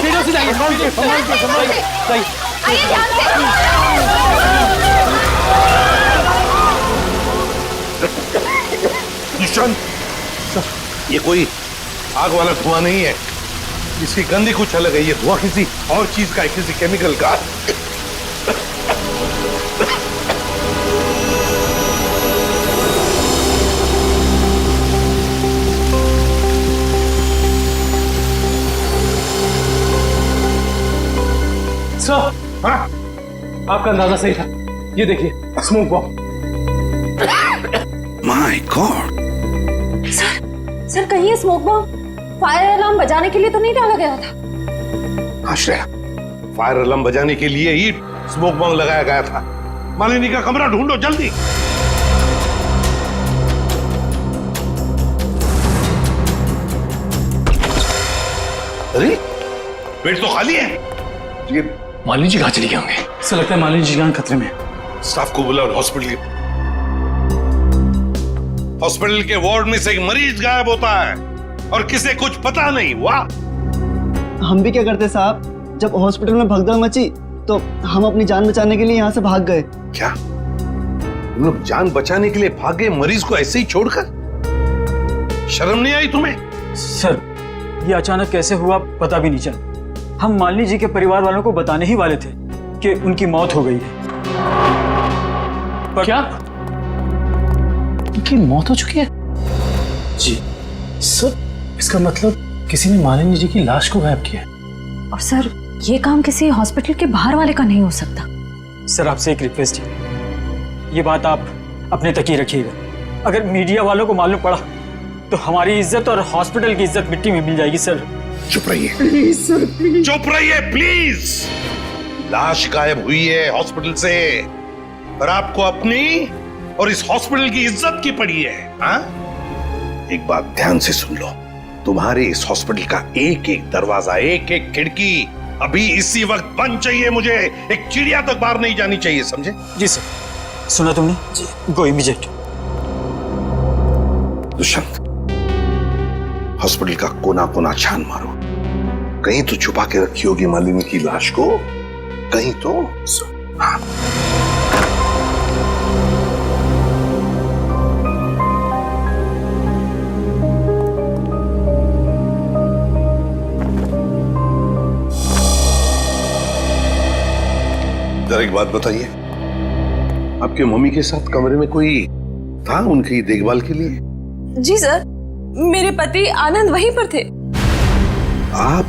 सीधे से जाइए। ईशान, ये कोई आग वाला धुआं नहीं है, इसकी गंदी कुछ अलग है। ये धुआं किसी और चीज का है, किसी केमिकल का। सर, हाँ? आपका अंदाजा सही था। ये देखिए smoke bomb. My God. Sir कहीं ये स्मोक बॉम्ब फायर अलार्म बजाने के लिए तो नहीं डाला गया था? हाँ श्रेया, फायर अलार्म बजाने के लिए ही स्मोक बॉम्ब लगाया गया था। मालिनी का कमरा ढूंढो जल्दी। अरे पेट तो खाली है। ये मालिनी जी कहाँ चली गए होंगे? ऐसा लगता है मालिनी जी जान खतरे में। स्टाफ को बुलाओ और हॉस्पिटल के वार्ड में से एक मरीज गायब होता है और किसे कुछ पता नहीं। वाह, हम भी क्या करते साहब, जब हॉस्पिटल में भगदड़ मची तो हम अपनी जान बचाने के लिए यहाँ से भाग गए। क्या तुम लोग जान बचाने के लिए भागे, मरीज को ऐसे ही छोड़कर? शर्म नहीं आई तुम्हें? सर ये अचानक कैसे हुआ पता भी नहीं चला। हम मालिनी जी के परिवार वालों को बताने ही वाले थे कि उनकी मौत हो गई है। पर क्या उनकी मौत हो चुकी है? जी सर, इसका मतलब किसी ने मालिनी जी की लाश को गायब किया है। और सर ये काम किसी हॉस्पिटल के बाहर वाले का नहीं हो सकता। सर आपसे एक रिक्वेस्ट है, ये बात आप अपने तक ही रखिएगा। अगर मीडिया वालों को मालूम पड़ा तो हमारी इज्जत और हॉस्पिटल की इज्जत मिट्टी में मिल जाएगी। सर चुप रहिए। Please sir please. चुप रहिए प्लीज। लाश गायब हुई है हॉस्पिटल से और आपको अपनी और इस हॉस्पिटल की इज्जत की पड़ी है। हाँ? एक बात ध्यान से सुन लो, तुम्हारे इस हॉस्पिटल का एक एक दरवाजा, एक एक खिड़की अभी इसी वक्त बंद चाहिए। मुझे एक चिड़िया तक बाहर नहीं जानी चाहिए, समझे? जी सर। सुना तुमने? जी। गो इमीडिएट। दुष्यंत, हॉस्पिटल का कोना कोना छान मारो। कहीं तो छुपा के रखी होगी मालिनी की लाश को, कहीं तो। हाँ। जरा एक बात बताइए, आपके मम्मी के साथ कमरे में कोई था उनकी देखभाल के लिए? जी सर, मेरे पति आनंद वहीं पर थे। आप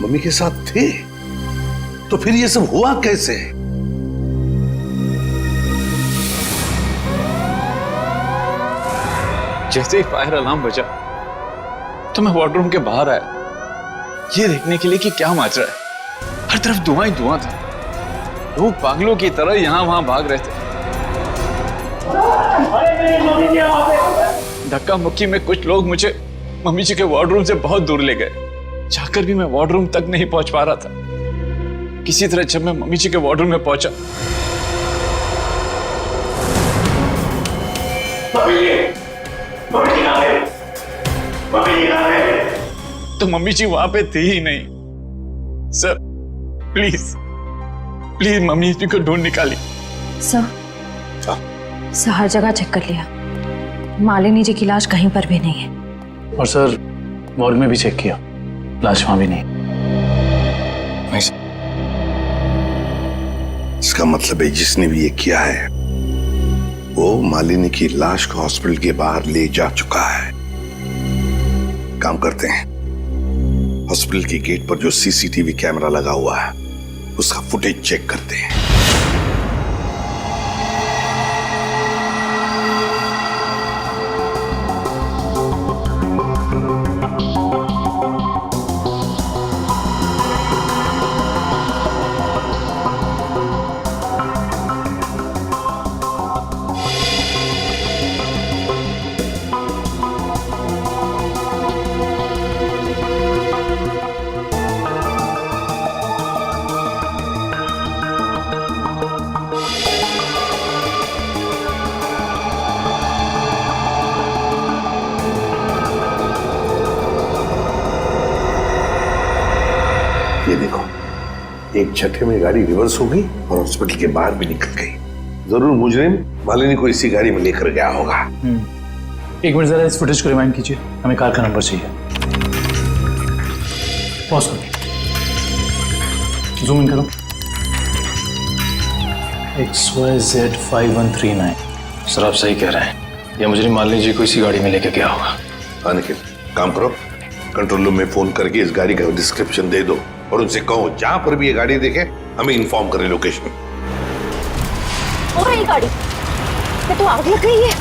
मम्मी के साथ थे? तो फिर ये सब हुआ कैसे? जैसे ही फायर अलार्म बजा तो मैं वार्डरूम के बाहर आया, ये देखने के लिए कि क्या मच रहा है। हर तरफ धुआं ही धुआं था। लोग पागलों की तरह यहां वहां भाग रहे थे। धक्का मुक्की में कुछ लोग मुझे मम्मी जी के वार्डरूम से बहुत दूर ले गए। जाकर भी मैं वार्डरूम तक नहीं पहुंच पा रहा था। किसी तरह जब मैं मम्मी जी के वार्डरूम में पहुंचा तो मम्मी जी वहां पे थी ही नहीं। सर प्लीज प्लीज मम्मी जी को ढूंढ निकाली। सर हर जगह चेक कर लिया, मालिनी जी की लाश कहीं पर भी नहीं है। और सर मॉर्ग में भी चेक किया, लाश वहां भी नहीं। इसका मतलब है जिसने भी ये किया है वो मालिनी की लाश को हॉस्पिटल के बाहर ले जा चुका है। काम करते हैं, हॉस्पिटल के गेट पर जो सीसीटीवी कैमरा लगा हुआ है उसका फुटेज चेक करते हैं। एक झटके में गाड़ी रिवर्स हो गई और हॉस्पिटल के बाहर भी निकल गई। जरूर मुजरिम मालिनी को इसी गाड़ी में लेकर गया होगा। एक मिनट जरा इस फुटेज को रिमाइंड कीजिए, हमें कार का नंबर चाहिए। पॉज करो, जूम इन करो। XYZ5139। सर आप सही कह रहे हैं, या मुजरिम मालिनी जी को इसी गाड़ी में लेके गया होगा। हाँ निखिल, काम करो, कंट्रोल रूम में फोन करके इस गाड़ी का डिस्क्रिप्शन दे दो और उनसे कहो जहां पर भी ये गाड़ी देखे हमें इन्फॉर्म करें लोकेशन। और ये गाड़ी ये तो आग लग गई है।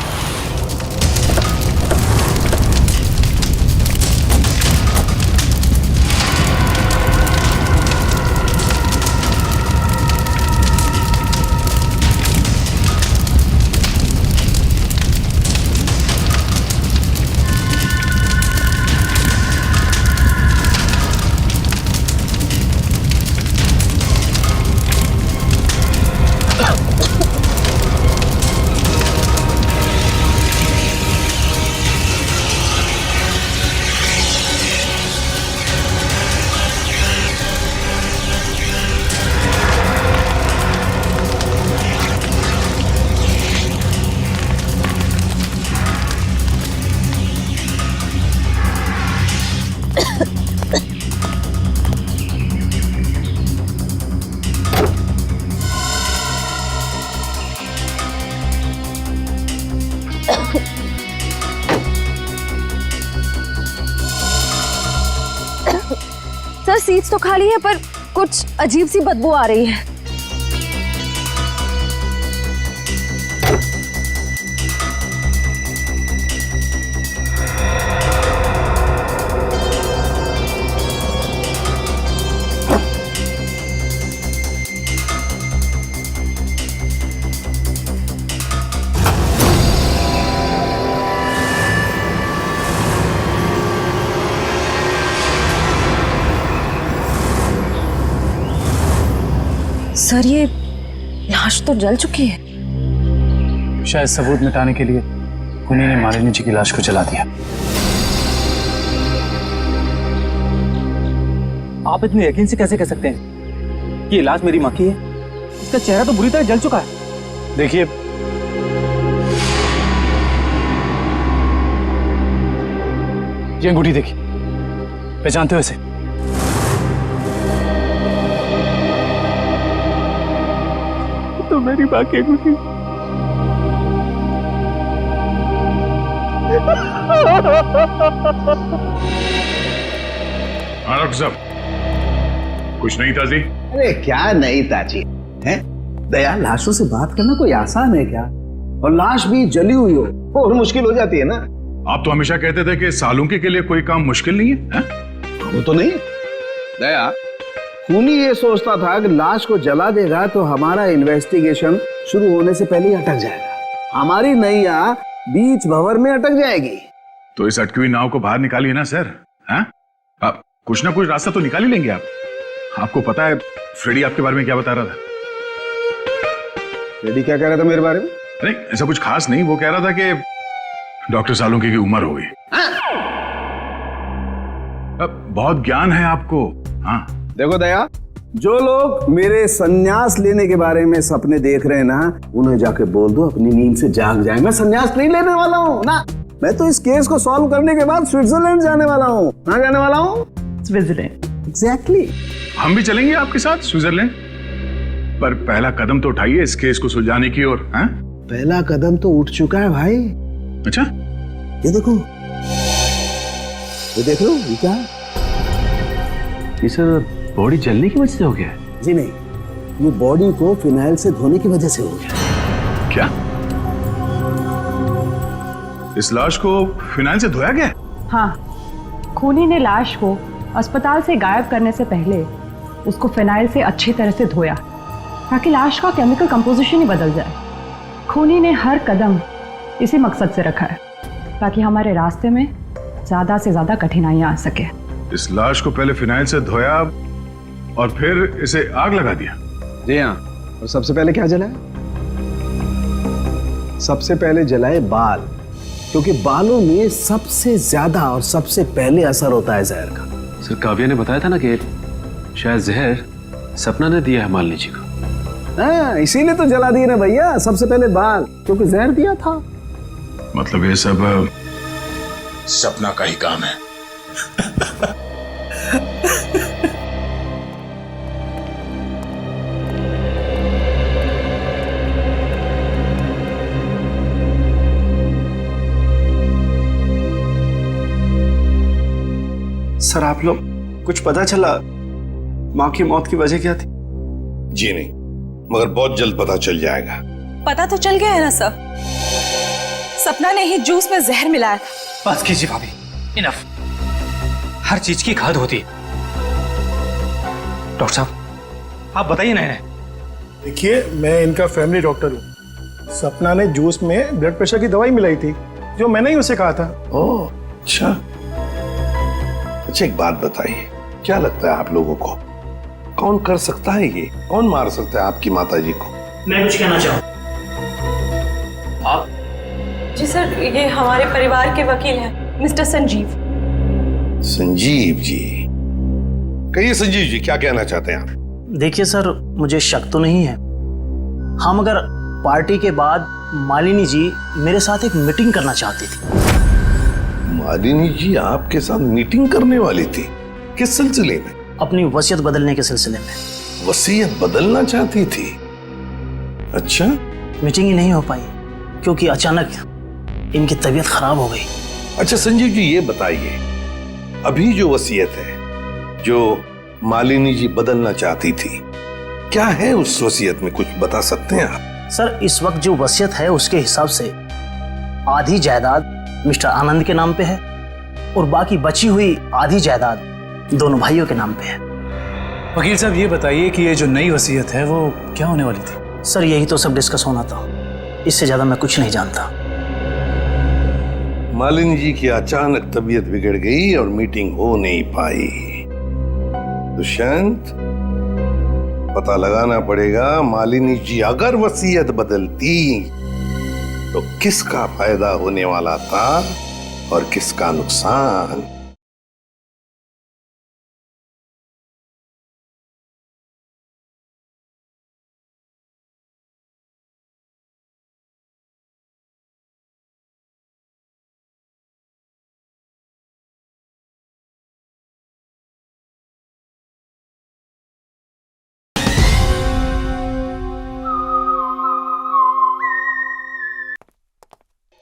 सर सीट्स तो खाली है पर कुछ अजीब सी बदबू आ रही है। सर ये लाश तो जल चुकी है। शायद सबूत मिटाने के लिए उन्हीं ने मालिनी जी की लाश को जला दिया। आप इतने यकीन से कैसे कह सकते हैं कि ये लाश मेरी मां की है? इसका चेहरा तो बुरी तरह जल चुका है। देखिए, ये अंगूठी देखिए, पहचानते हो इसे? तो मेरी मां की अंगूठी। डॉक्टर साहब, कुछ नहीं ताजी? अरे क्या नहीं ताजी है? दया, लाशों से बात करना कोई आसान है क्या? और लाश भी जली हुई हो और मुश्किल हो जाती है ना। आप तो हमेशा कहते थे कि सालुंकी के लिए कोई काम मुश्किल नहीं है? वो तो नहीं दया, खूनी ये सोचता था कि लाश को जला देगा तो हमारा इन्वेस्टिगेशन शुरू होने से पहले ही अटक जाएगा, हमारी नैया बीच भंवर में अटक जाएगी। तो इस अटकी हुई नाव को बाहर निकालिए ना सर। हैं? आप कुछ ना कुछ रास्ता तो निकाल ही लेंगे आप। आपको पता है फ्रेडी आपके बारे में क्या बता रहा था? फ्रेडी क्या कह रहा था मेरे बारे में? नहीं ऐसा कुछ खास नहीं, वो कह रहा था कि डॉक्टर सालुंकी की उम्र हो गई। अब बहुत ज्ञान है आपको। हाँ देखो दया, जो लोग मेरे संन्यास लेने के बारे में सपने देख रहे हैं ना, उन्हें जाके बोल दो अपनी नींद से जाग जाए। मैं संन्यास नहीं लेने वाला हूँ ना, मैं तो इस केस को सॉल्व करने के बाद स्विट्जरलैंड जाने वाला हूँ। कहाँ जाने वाला हूँ? स्विट्जरलैंड। एग्जैक्टली। हम भी चलेंगे आपके साथ स्विट्जरलैंड, पर पहला कदम तो उठाइए इस केस को सुलझाने की ओर। पहला कदम तो उठ चुका है भाई। अच्छा, ये देखो, ये देख लो, ये क्या? ये सर बॉडी जलने की वजह से हो गया है? जी नहीं, ये बॉडी को फिनाइल से धोने की वजह से हो गया। क्या? इस लाश को फिनाइल से धोया गया? हाँ, खूनी ने लाश को अस्पताल से गायब करने से पहले उसको फिनाइल से अच्छी तरह से धोया ताकि लाश का केमिकल कंपोजिशन ही बदल जाए। खूनी ने हर कदम इसी मकसद से रखा है ताकि हमारे रास्ते में ज्यादा से ज्यादा कठिनाइयां आ सके। इस लाश को पहले फिनाइल से धोया और फिर इसे आग लगा दिया? जी हाँ। और सबसे पहले क्या जलाए? सबसे पहले जलाए बाल, क्योंकि बालों में सबसे ज्यादा और सबसे पहले असर होता है जहर का। सर काव्या ने बताया था ना कि शायद जहर सपना ने दिया है मालिनी जी को। हाँ, इसीलिए तो जला दिए ना भैया, सबसे पहले बाघ, क्योंकि जहर दिया था। मतलब ये सब सपना का ही काम है। सर आप लोग कुछ पता चला माँ की मौत की वजह क्या थी? जी नहीं, मगर बहुत जल्द पता चल जाएगा। पता तो चल गया है ना सर, सपना ने ही जूस में जहर मिलाया था। बस कीजिए भाभी, इनफ। हर चीज की खाद होती है। डॉक्टर साहब आप बताइए ना इन्हें। देखिए, मैं इनका फैमिली डॉक्टर हूँ। सपना ने जूस में ब्लड प्रेशर की दवाई मिलाई थी, जो मैंने ही उसे कहा था। ओह अच्छा। अच्छा एक बात बताइए, क्या लगता है आप लोगों को कौन कर सकता है ये? कौन मार सकता है आपकी माता जी को? मैं कुछ कहना चाहूँ। आप? जी सर, ये हमारे परिवार के वकील हैं, मिस्टर संजीव। संजीव जी, कहिए संजीव जी, क्या कहना चाहते हैं आप? देखिए सर, मुझे शक तो नहीं है। हाँ, मगर पार्टी के बाद मालिनी जी मेरे साथ एक मीटिंग करना चाहती थी। मालिनी जी आपके साथ मीटिंग करने वाली थी? किस सिलसिले में? अपनी वसीयत बदलने के सिलसिले में। वसीयत बदलना चाहती थी? अच्छा। मीटिंग ही नहीं हो पाई क्योंकि अचानक इनकी तबीयत खराब हो गई। अच्छा संजीव जी, ये बताइए, अभी जो वसीयत है जो मालिनी जी बदलना चाहती थी, क्या है उस वसीयत में? कुछ बता सकते हैं आप? सर, इस वक्त जो वसीयत है उसके हिसाब से आधी जायदाद मिस्टर आनंद के नाम पे है और बाकी बची हुई आधी जायदाद दोनों भाइयों के नाम पे है। वकील साहब ये बताइए कि ये जो नई वसीयत है वो क्या होने वाली थी? सर, यही तो सब डिस्कस होना था, इससे ज्यादा मैं कुछ नहीं जानता। मालिनी जी की अचानक तबीयत बिगड़ गई और मीटिंग हो नहीं पाई। दुष्यंत, पता लगाना पड़ेगा मालिनी जी अगर वसीयत बदलती तो किसका फायदा होने वाला था और किसका नुकसान।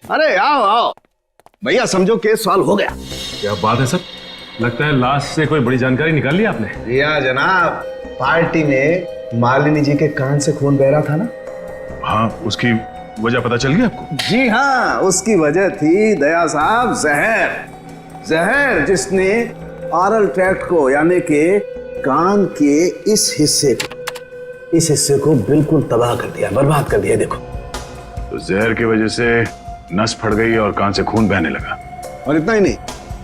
अरे आओ आओ भैया, समझो केस सॉल्व हो गया। क्या बात है सर, लगता है लाश से कोई बड़ी जानकारी निकाल ली आपने। रिया जनाब, पार्टी में मालिनी जी के कान से खून बह रहा था ना। हाँ, उसकी वजह पता चल गई आपको? जी हाँ, उसकी वजह थी दया साहब जहर जिसने ऑरल ट्रैक्ट को यानी कि कान के इस हिस्से को बिल्कुल तबाह कर दिया, बर्बाद कर दिया। देखो, तो जहर की वजह से नस फट गई और कान से खून बहने लगा। और इतना ही नहीं,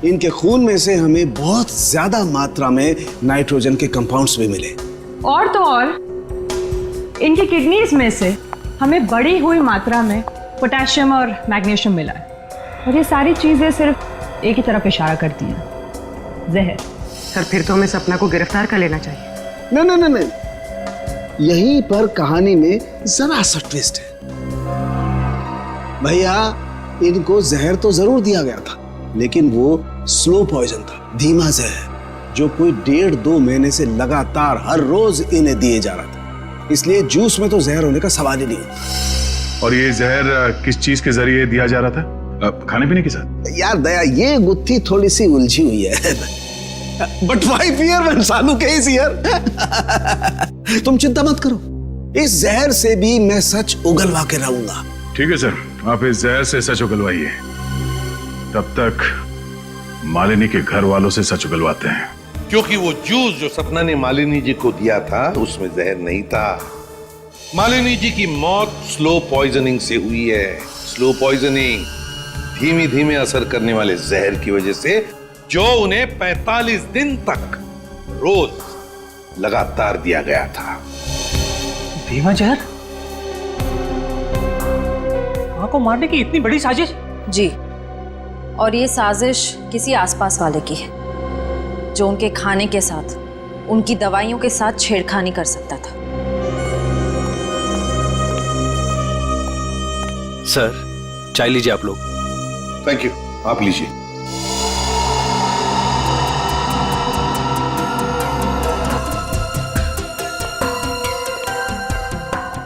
इनके खून में से हमें बहुत ज्यादा मात्रा में नाइट्रोजन के कंपाउंड्स भी मिले। और तो और इनकी किडनीज में से हमें बढ़ी हुई मात्रा में पोटेशियम और मैग्नीशियम मिला है। और ये सारी चीजें सिर्फ एक ही तरफ इशारा करती हैं, जहर। सर, फिर तो हमें सपना को गिरफ्तार कर लेना चाहिए। नहीं, यहीं पर कहानी में जरा सा ट्विस्ट है। भैया, इनको जहर तो जरूर दिया गया था, लेकिन वो स्लो पॉइजन था, धीमा जहर, जो कोई 1.5-2 महीने से लगातार हर रोज इन्हें दिए जा रहा था। इसलिए जूस में तो जहर होने का सवाल ही नहीं होता। और ये जहर किस चीज के जरिए दिया जा रहा था? खाने पीने के साथ? यार दया, ये गुत्थी थोड़ी सी उलझी हुई है। बट व्हाई फियर व्हेन सानू के इज हियर? तुम चिंता मत करो, इस जहर से भी मैं सच उगलवा के रहूंगा। ठीक है सर, आप इस जहर से सच उगलवाइए, तब तक मालिनी के घर वालों से सच उगलवाते हैं। क्योंकि वो जूस जो सपना ने मालिनी जी को दिया था उसमें जहर नहीं था। मालिनी जी की मौत स्लो पॉइजनिंग से हुई है। स्लो पॉइजनिंग, धीमी धीमे असर करने वाले जहर की वजह से, जो उन्हें 45 दिन तक रोज लगातार दिया गया था। धीमा जहर? मां को मारने की इतनी बड़ी साजिश? जी, और ये साजिश किसी आसपास वाले की है, जो उनके खाने के साथ उनकी दवाइयों के साथ छेड़खानी कर सकता था। सर चाय लीजिए आप लोग। थैंक यू, आप लीजिए।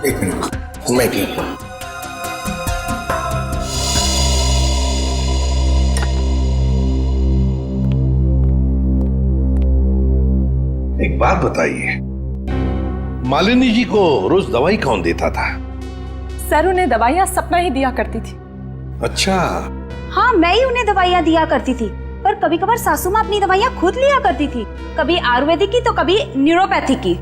एक मिनट, मैं पीऊंगा। एक बात बताइए, मालिनी जी को रोज दवाई कौन देता था? सर उन्हें दवाइयाँ सपना ही दिया करती थी। अच्छा। हाँ, मैं ही उन्हें दवाइयाँ दिया करती थी, पर कभी कभार सासू माँ अपनी दवाइयाँ खुद लिया करती थी, कभी आयुर्वेदिक की तो कभी न्यूरोपैथिक की।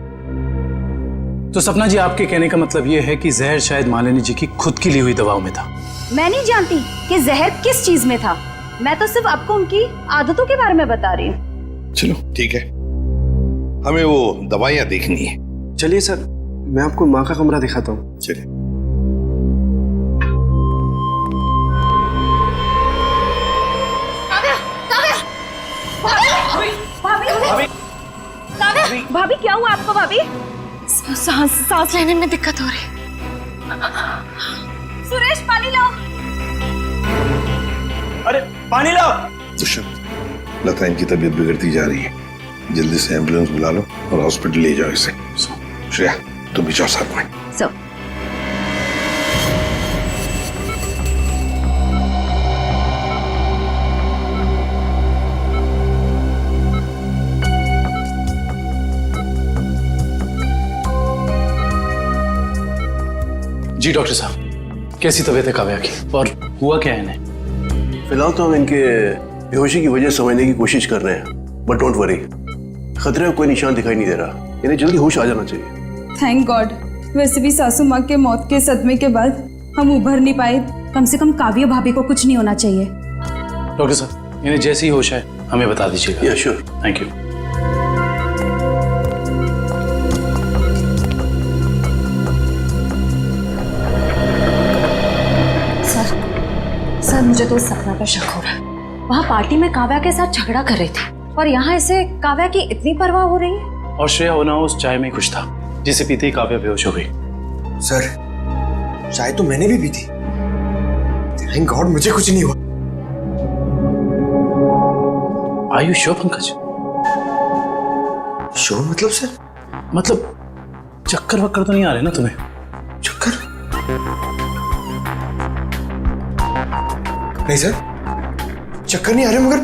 तो सपना जी, आपके कहने का मतलब ये है कि जहर शायद मालिनी जी की खुद की ली हुई दवाओं में था? मैं नहीं जानती कि जहर किस चीज में था, मैं तो सिर्फ आपको उनकी आदतों के बारे में बता रही हूँ। चलो ठीक है, हमें वो दवाइयाँ देखनी है। चलिए सर, मैं आपको माँ का कमरा दिखाता हूँ। चलिए। भाभी क्या हुआ आपको? भाभी सांस लेने में दिक्कत हो रही। सुरेश पानी लाओ। अरे पानी लाओ। दुष्यंत, लता इनकी तबीयत बिगड़ती जा रही है, जल्दी से एम्बुलेंस बुला लो और हॉस्पिटल ले जाओ इसे। श्रेया तुम भी जाओ साथ में। जी डॉक्टर साहब, कैसी तबीयत है काव्या की और हुआ क्या है इन्हें? फिलहाल तो हम इनके बेहोशी की वजह समझने की कोशिश कर रहे हैं, बट डोंट वरी, खतरे का कोई निशान दिखाई नहीं दे रहा। इन्हें जल्दी होश आ जाना चाहिए। Thank God. वैसे भी सासू माँ के मौत के सदमे के बाद हम उभर नहीं पाए। कम से कम काव्या भाभी को कुछ नहीं होना चाहिए। डॉक्टर साहब, इन्हें जैसे ही होश है हमें बता दीजिएगा। श्योर। Thank you. सर मुझे तो सपना पर शक हो रहा है। वहाँ पार्टी में काव्या के साथ झगड़ा कर रहे थे और यहाँ इसे काव्या की इतनी परवाह हो रही है। और श्रेया होना उस चाय में खुश था जिसे पीते ही काव्या बेहोश हो गई। सर चाय तो मैंने भी पी थी। थैंक गॉड मुझे कुछ नहीं हुआ। Are you sure Pankaj? Sure मतलब सर? मतलब चक्कर वक्कर तो नहीं आ रहे ना तुम्हें? चक्कर? नहीं सर, चक्कर नहीं आ रहे, मगर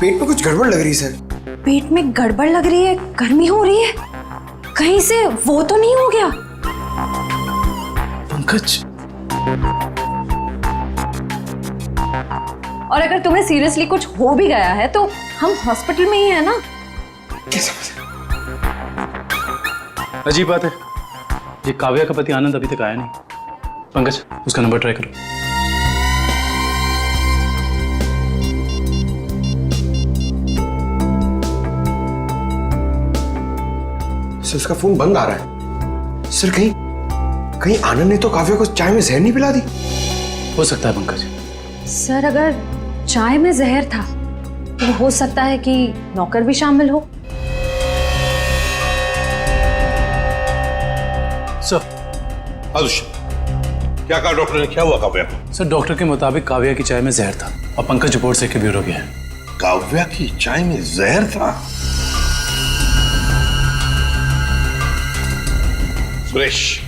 पेट में कुछ गड़बड़ लग रही है सर। पेट में गड़बड़ लग रही है, गर्मी हो रही है, कहीं से वो तो नहीं हो गया? पंकज, और अगर तुम्हें सीरियसली कुछ हो भी गया है तो हम हॉस्पिटल में ही है ना। अजीब बात है, ये काव्या का पति आनंद अभी तक आया नहीं। पंकज, उसका नंबर ट्राई करो। सर उसका फोन बंद आ रहा है। सर कहीं आनंद ने तो काव्या को चाय में जहर नहीं पिला दी? हो सकता है पंकज। सर अगर चाय में जहर था तो हो सकता है कि नौकर भी शामिल हो। सर क्या कहा डॉक्टर ने, क्या हुआ काव्या को? सर डॉक्टर के मुताबिक काव्या की चाय में जहर था और पंकज रिपोर्ट से ब्यूरो गया है। काव्या की चाय में जहर था? सुरेश,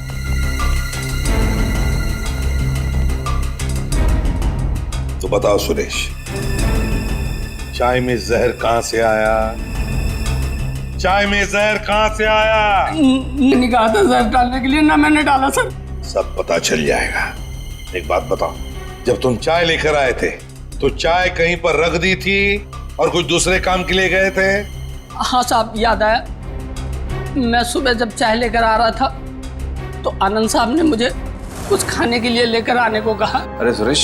तो बताओ सुरेश, चाय में जहर कहां से आया? चाय में जहर कहां से आया? मैंने कहा था जहर डालने के लिए, ना मैंने डाला सर। सब पता चल जाएगा। एक बात बताओ, जब तुम चाय लेकर आए थे तो चाय कहीं पर रख दी थी और कुछ दूसरे काम के लिए गए थे? हाँ साहब, याद आया। मैं सुबह जब चाय लेकर आ रहा था तो आनंद साहब ने मुझे कुछ खाने के लिए लेकर आने को कहा। अरे सुरेश,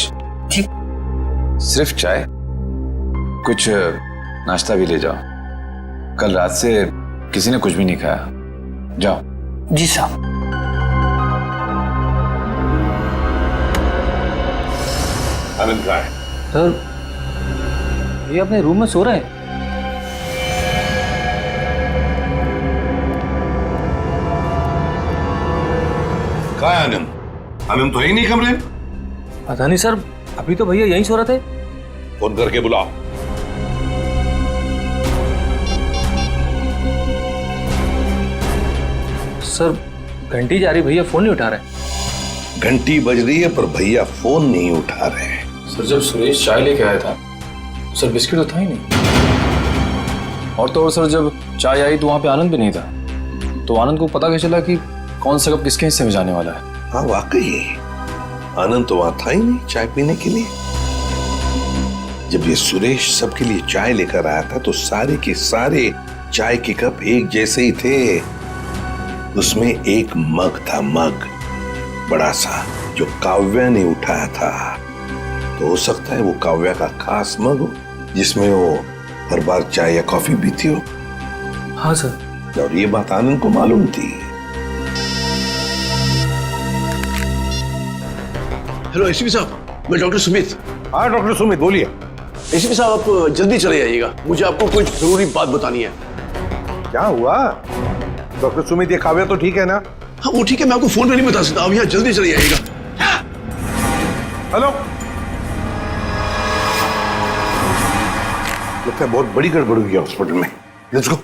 सिर्फ चाय? कुछ नाश्ता भी ले जाओ, कल रात से किसी ने कुछ भी नहीं खाया। जाओ। जी साहब। आनंद कहाँ है? सर ये अपने रूम में सो रहे हैं। कहाँ है आनंद? आनंद तो है ही नहीं कमरे में। पता नहीं सर, अभी तो भैया यहीं सो रहे थे। फोन करके बुलाओ। सर घंटी जा रही, भैया फोन नहीं उठा रहे। घंटी बज रही है पर भैया फोन नहीं उठा रहे हैं। सर जब सुरेश चाय लेके आया था सर बिस्किट तो था ही नहीं, और तो और सर जब चाय आई तो वहां पे आनंद भी नहीं था, तो आनंद को पता कैसे चला कि कौन सा कप किसके हिस्से में जाने वाला है? हाँ वाकई आनंद तो वहां था ही नहीं चाय पीने के लिए। जब ये सुरेश सबके लिए चाय लेकर आया था तो सारे के सारे चाय के कप एक जैसे ही थे। उसमें एक मग था, मग बड़ा सा, जो काव्या ने उठाया था। तो हो सकता है वो काव्या का खास मग हो जिसमें वो हर बार चाय या कॉफी पीती हो। हाँ सर। और ये बात आनंद को मालूम थी। हेलो एसीपी साहब, मैं डॉक्टर सुमित। हाँ डॉक्टर सुमित बोलिए। एसीपी साहब आप जल्दी चले जाइएगा, मुझे आपको कुछ जरूरी बात बतानी है। क्या हुआ डॉक्टर सुमित? ये काव्या तो ठीक है ना? हाँ वो ठीक है, मैं आपको फोन पे नहीं बता सकता, आप यहाँ जल्दी चले जाइएगा। हेलो, लगता है बहुत बड़ी गड़बड़ हुई है हॉस्पिटल में। Let's go.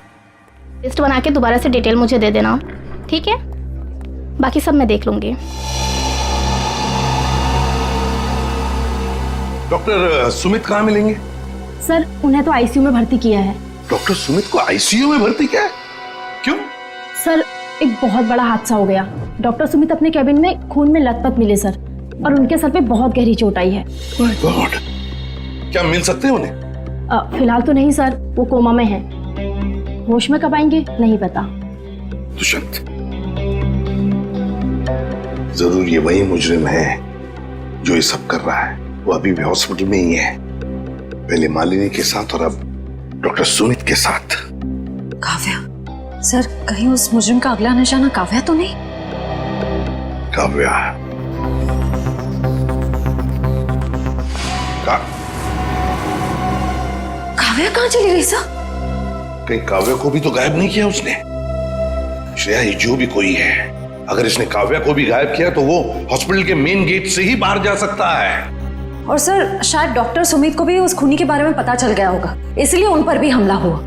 लिस्ट बना के दोबारा से डिटेल मुझे दे देना, ठीक है? बाकी सब मैं देख लूंगी। डॉक्टर सुमित कहाँ मिलेंगे? सर उन्हें तो आईसीयू में भर्ती किया है। डॉक्टर सुमित को आईसीयू में भर्ती किया है? क्यों? सर एक बहुत बड़ा हादसा हो गया। डॉक्टर सुमित अपने केबिन में खून में लथपथ मिले सर, और उनके सर पे बहुत गहरी चोट आई है। माय गॉड, क्या मिल सकते हैं उन्हें? फिलहाल तो नहीं सर, वो कोमा में है। होश में कब आएंगे नहीं पता। दुष्यंत, जरूर ये वही मुजरिम है जो ये सब कर रहा है। वो अभी भी हॉस्पिटल में ही है, पहले मालिनी के साथ और अब डॉक्टर सुमित के साथ। काव्या सर, कहीं उस मुजरिम का अगला निशाना काव्या तो नहीं? काव्या काव्या कहाँ चली गई सर? कहीं काव्या को भी तो गायब नहीं किया उसने? श्रेया, ये जो भी कोई है, अगर इसने काव्या को भी गायब किया तो वो हॉस्पिटल के मेन गेट से ही बाहर जा सकता है। और सर शायद डॉक्टर सुमित को भी उस खूनी के बारे में पता चल गया होगा, इसलिए उन पर भी हमला हुआ।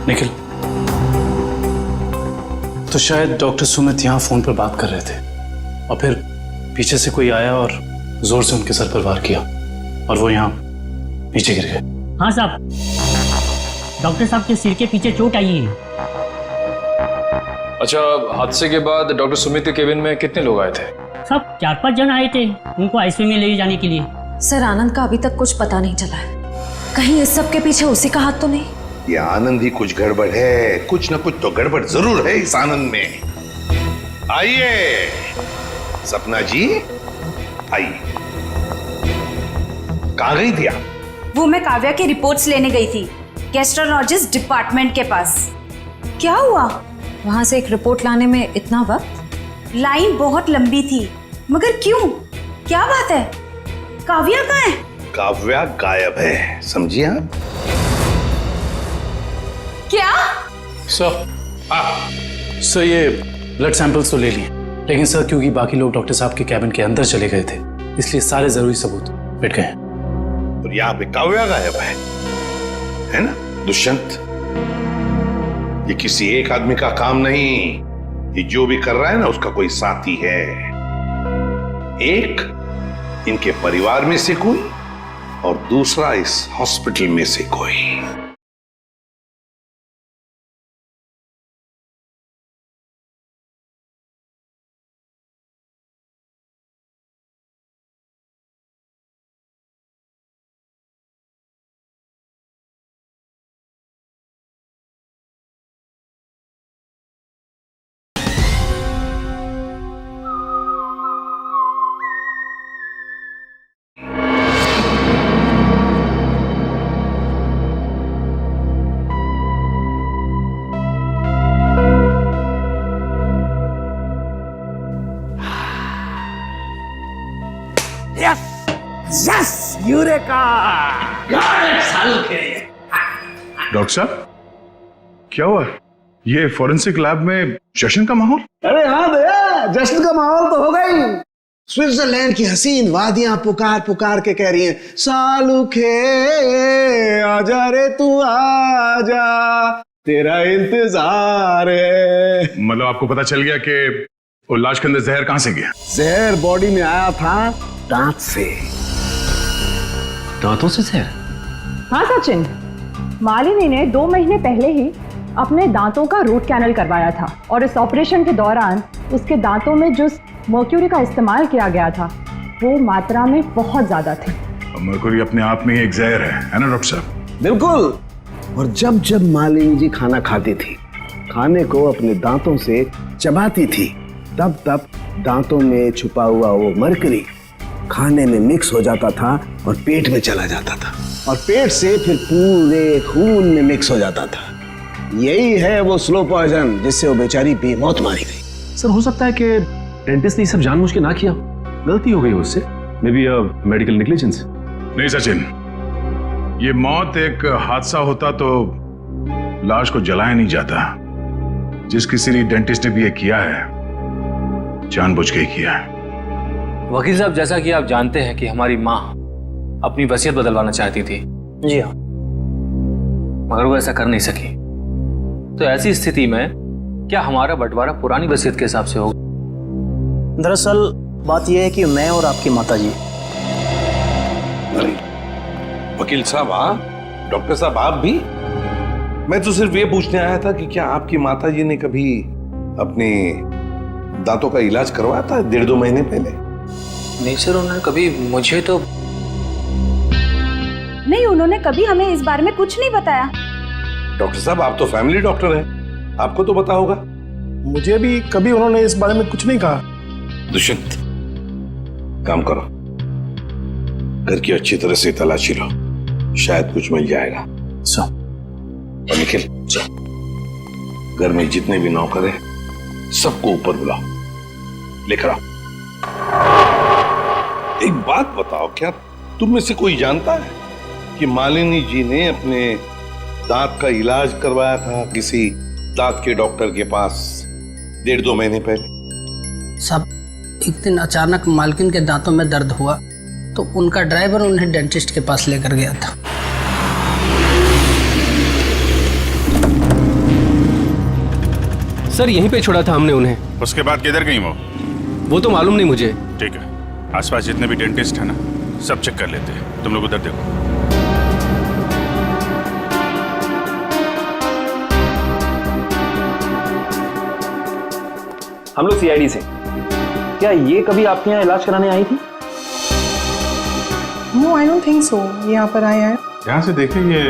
निखिल, तो शायद डॉक्टर सुमित यहाँ फोन पर बात कर रहे थे और फिर पीछे से कोई आया और जोर से उनके सर पर वार किया और वो यहाँ नीचे गिर गए। हाँ साहब, डॉक्टर साहब के सिर के पीछे चोट आई है। अच्छा, हादसे के बाद डॉक्टर सुमित के केबिन में कितने लोग आए थे? सब 4-5 जन आए थे उनको आईसीयू में ले जाने के लिए। सर आनंद का अभी तक कुछ पता नहीं चला है, कहीं इस सब के पीछे उसी का हाथ तो नहीं? ये आनंद ही कुछ गड़बड़ है, कुछ ना कुछ तो गड़बड़ जरूर है इस आनंद में। आइए सपना जी, आइए। कहाँ गई थी आप? वो मैं काव्या की रिपोर्ट्स लेने गई थी गैस्ट्रोलॉजिस्ट डिपार्टमेंट के पास। क्या हुआ? वहां से एक रिपोर्ट लाने में इतना वक्त? लाइन बहुत लंबी थी, मगर क्यों? क्या बात है? काव्या कहाँ है? काव्या गायब है, समझिए आप? क्या? सर ये ब्लड सैंपल्स तो ले लिए, लेकिन सर क्योंकि बाकी लोग डॉक्टर साहब के कैबिन के अंदर चले गए थे, इसलिए सारे जरूरी सबूत मिट गए हैं। और यहाँ पे काव्या गायब है ना दुष्यंत? ये किसी एक आदमी का काम नहीं, ये जो भी कर रहा है ना उसका कोई साथी है। एक इनके परिवार में से कोई और दूसरा इस हॉस्पिटल में से कोई। Yes yes eureka. डॉक्टर साहब क्या हुआ? ये फॉरेंसिक लैब में जश्न का माहौल? अरे हाँ भैया, जश्न का माहौल तो होगा ही। स्विट्जरलैंड की हसीन वादियां पुकार पुकार के कह रही हैं, सालुखे आजा रे तू आजा, तेरा इंतजार है। मतलब आपको पता चल गया कि वो लाश के अंदर जहर कहां से गया? जहर बॉडी में आया था दांत से। दांतों से जहर? हाँ सचिन, मालिनी ने 2 महीने पहले ही अपने दांतों का रूट कैनल करवाया था और इस ऑपरेशन के दौरान उसके दांतों में जो मर्क्यूरी का इस्तेमाल किया गया था वो मात्रा में बहुत ज्यादा थी। मर्क्यूरी अपने आप में एक जहर है ना डॉक्टर साहब? बिल्कुल। और जब जब मालिनी जी खाना खाती थी, खाने को अपने दांतों से चबाती थी, तब तब दांतों में छुपा हुआ वो मर्क्यूरी खाने में मिक्स हो जाता था और पेट में चला जाता था और पेट से फिर पूरे खून में मिक्स हो जाता था। यही है वो स्लो पॉइजन जिससे वो बेचारी बेमौत मारी गई। सर हो सकता है कि डेंटिस्ट ने ये सब जानबूझ के ना किया, गलती हो गई उससे, मे बी मेडिकल नेग्लिजेंस। नहीं सचिन, ये मौत एक हादसा होता तो लाश को जलाया नहीं जाता। जिस किसी डेंटिस्ट ने भी ये किया है जानबूझ के ही किया है। वकील साहब, जैसा कि आप जानते हैं कि हमारी माँ अपनी वसीयत बदलवाना चाहती थी। जी हाँ। मगर वो ऐसा कर नहीं सकी, तो ऐसी स्थिति में क्या हमारा बंटवारा पुरानी वसीयत के हिसाब से होगा? दरअसल बात यह है कि मैं और आपकी माताजी। अरे वकील साहब आप, डॉक्टर साहब आप भी? मैं तो सिर्फ ये पूछने आया था कि क्या आपकी माताजी ने कभी अपने दांतों का इलाज करवाया था 1.5-2 महीने पहले? नहीं सर, उन्होंने कभी मुझे तो नहीं, उन्होंने कभी हमें इस बारे में कुछ नहीं बताया। डॉक्टर साहब आप तो फैमिली डॉक्टर हैं, आपको तो पता होगा। मुझे भी कभी उन्होंने इस बारे में कुछ नहीं कहा। दुष्यंत काम करो, घर की अच्छी तरह से तलाशी लो, शायद कुछ मिल जाएगा। और निखिल घर में जितने भी नौकर हैं सबको ऊपर बुलाओ, लेकर आओ। एक बात बताओ, क्या तुम में से कोई जानता है कि मालिनी जी ने अपने दांत का इलाज करवाया था किसी दांत के डॉक्टर के पास 1.5-2 महीने पहले? सब एक दिन अचानक मालकिन के दांतों में दर्द हुआ तो उनका ड्राइवर उन्हें डेंटिस्ट के पास लेकर गया था। सर यहीं पे छोड़ा था हमने उन्हें। उसके बाद किधर गई वो तो मालूम नहीं मुझे। ठीक है, आसपास जितने भी डेंटिस्ट है ना सब चेक कर लेते हैं, तुम लोग उधर देखो। हम लोग सीआईडी से। क्या ये कभी आपके यहाँ इलाज कराने आई थी? No I don't think so. ये यहाँ पर आए हैं। यहाँ से देखिए, ये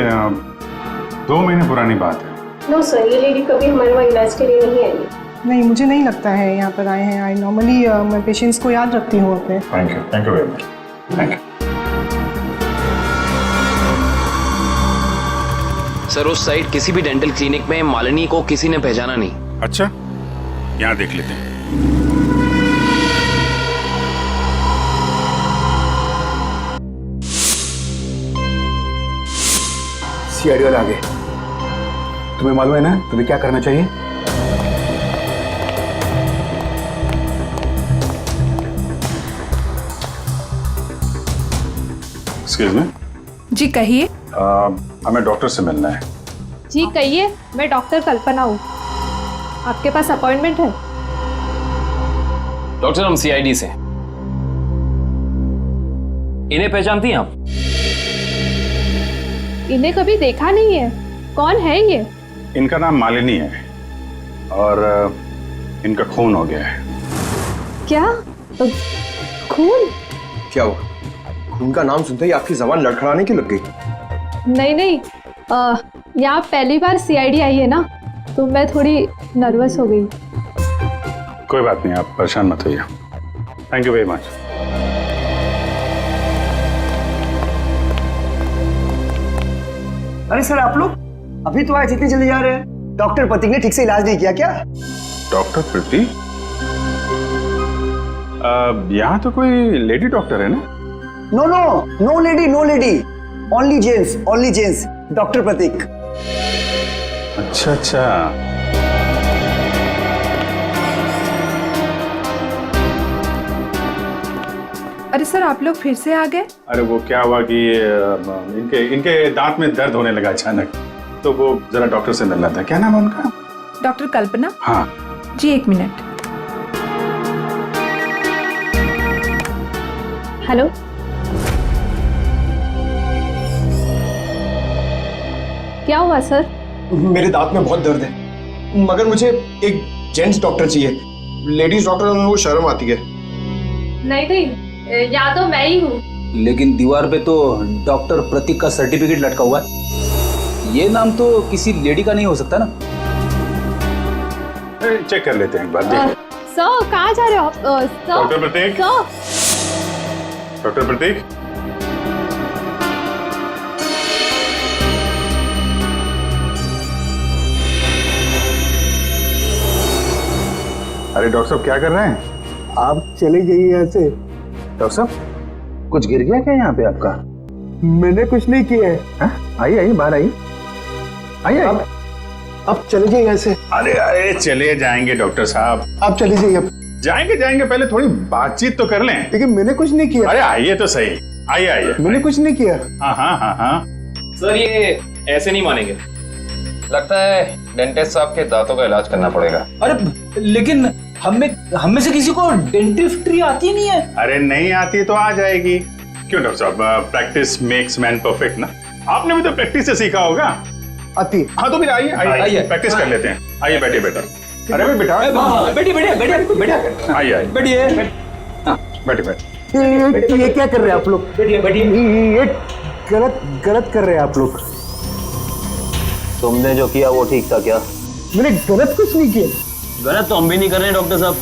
2 महीने पुरानी बात है। नो सर, ये लेडी कभी हमारे वहाँ इलाज के लिए नहीं आई। नहीं, मुझे नहीं लगता है यहाँ पर आए हैं। आई नॉर्मली मैं पेशेंट्स को याद रखती हूँ अपने। Thank you very much. Thank you sir. उस साइड किसी भी डेंटल क्लिनिक में मालिनी को किसी ने पहचाना नहीं। अच्छा, यहाँ देख लेते हैं। सीआईडी वाले आगे। तुम्हें मालूम है ना तुम्हें क्या करना चाहिए? Excuse me. जी कहिए। हमें डॉक्टर से मिलना है। जी कहिए, मैं डॉक्टर कल्पना हूँ। आपके पास अपॉइंटमेंट है? डॉक्टर हम सीआईडी से। इन्हें पहचानती हैं आप? इन्हें कभी देखा नहीं है। कौन है ये? इनका नाम मालिनी है और इनका खून हो गया है। क्या? खून? क्या हुआ? खून का नाम सुनते ही आपकी जबान लड़खड़ाने की लग गई? नहीं नहीं, यहाँ पहली बार सीआईडी आई है ना, तो मैं थोड़ी नर्वस हो गई। कोई बात नहीं, आप परेशान मत होइए। Thank you very much. अरे सर, आप लोग अभी तो आए, इतनी जल्दी जा रहे हैं? डॉक्टर प्रतीक ने ठीक से इलाज नहीं किया क्या? डॉक्टर प्रतीक? यहाँ तो कोई लेडी डॉक्टर है ना? No no, no lady, no lady, only gents, doctor Prateek. अच्छा अच्छा, अरे सर आप लोग फिर से आ गए? अरे वो क्या हुआ कि इनके दांत में दर्द होने लगा अचानक, तो वो जरा डॉक्टर से मिलना था। क्या नाम है उनका? डॉक्टर कल्पना। हाँ जी 1 मिनट। हेलो, क्या हुआ सर? मेरे दांत में बहुत दर्द है, मगर मुझे एक जेंट्स डॉक्टर चाहिए। लेडीज डॉक्टर में वो शर्म आती है। नहीं, या तो मैं ही हूँ। लेकिन दीवार पे तो डॉक्टर प्रतीक का सर्टिफिकेट लटका हुआ है। ये नाम तो किसी लेडी का नहीं हो सकता ना? चेक कर लेते हैं एक बार। सर कहाँ जा रहे हो आप? डॉक्टर प्रतीक। डॉक्टर प्रतीक, अरे डॉक्टर साहब क्या कर रहे हैं? आप चले जाइए यहाँ से। डॉक्टर साहब कुछ गिर गया क्या यहाँ पे आपका? मैंने कुछ नहीं किया है। आइए बाहर आइए। अब चले जाइए यहाँ से। अरे चले जाएंगे डॉक्टर साहब। आप चले जाइए। अब जाएंगे, पहले थोड़ी बातचीत तो कर लें। लेकिन मैंने कुछ नहीं किया। अरे आइए तो सही, आइए। मैंने कुछ नहीं किया। हाँ। सर ये ऐसे नहीं मानेंगे, लगता है डेंटिस्ट साहब के दांतों का इलाज करना पड़ेगा। अरे लेकिन हम में से किसी को डेंटिस्ट्री आती नहीं है। अरे नहीं आती तो आ जाएगी। क्यों डॉक्टर साहब, प्रैक्टिस मेक्स मैन परफेक्ट ना। आपने भी तो प्रैक्टिस से सीखा होगा। आती। हाँ तो फिर आइए प्रैक्टिस कर लेते हैं। आइए बैठिए बेटा। अरे भाई बेटा आइए बैठिए। बैठिए। ये क्या कर रहे हैं आप लोग? बैठिए। ये गलत कर रहे हैं आप लोग। तुमने जो किया वो ठीक था क्या? मैंने गलत कुछ नहीं किया। गलत तो हम भी नहीं कर रहे हैं डॉक्टर साहब,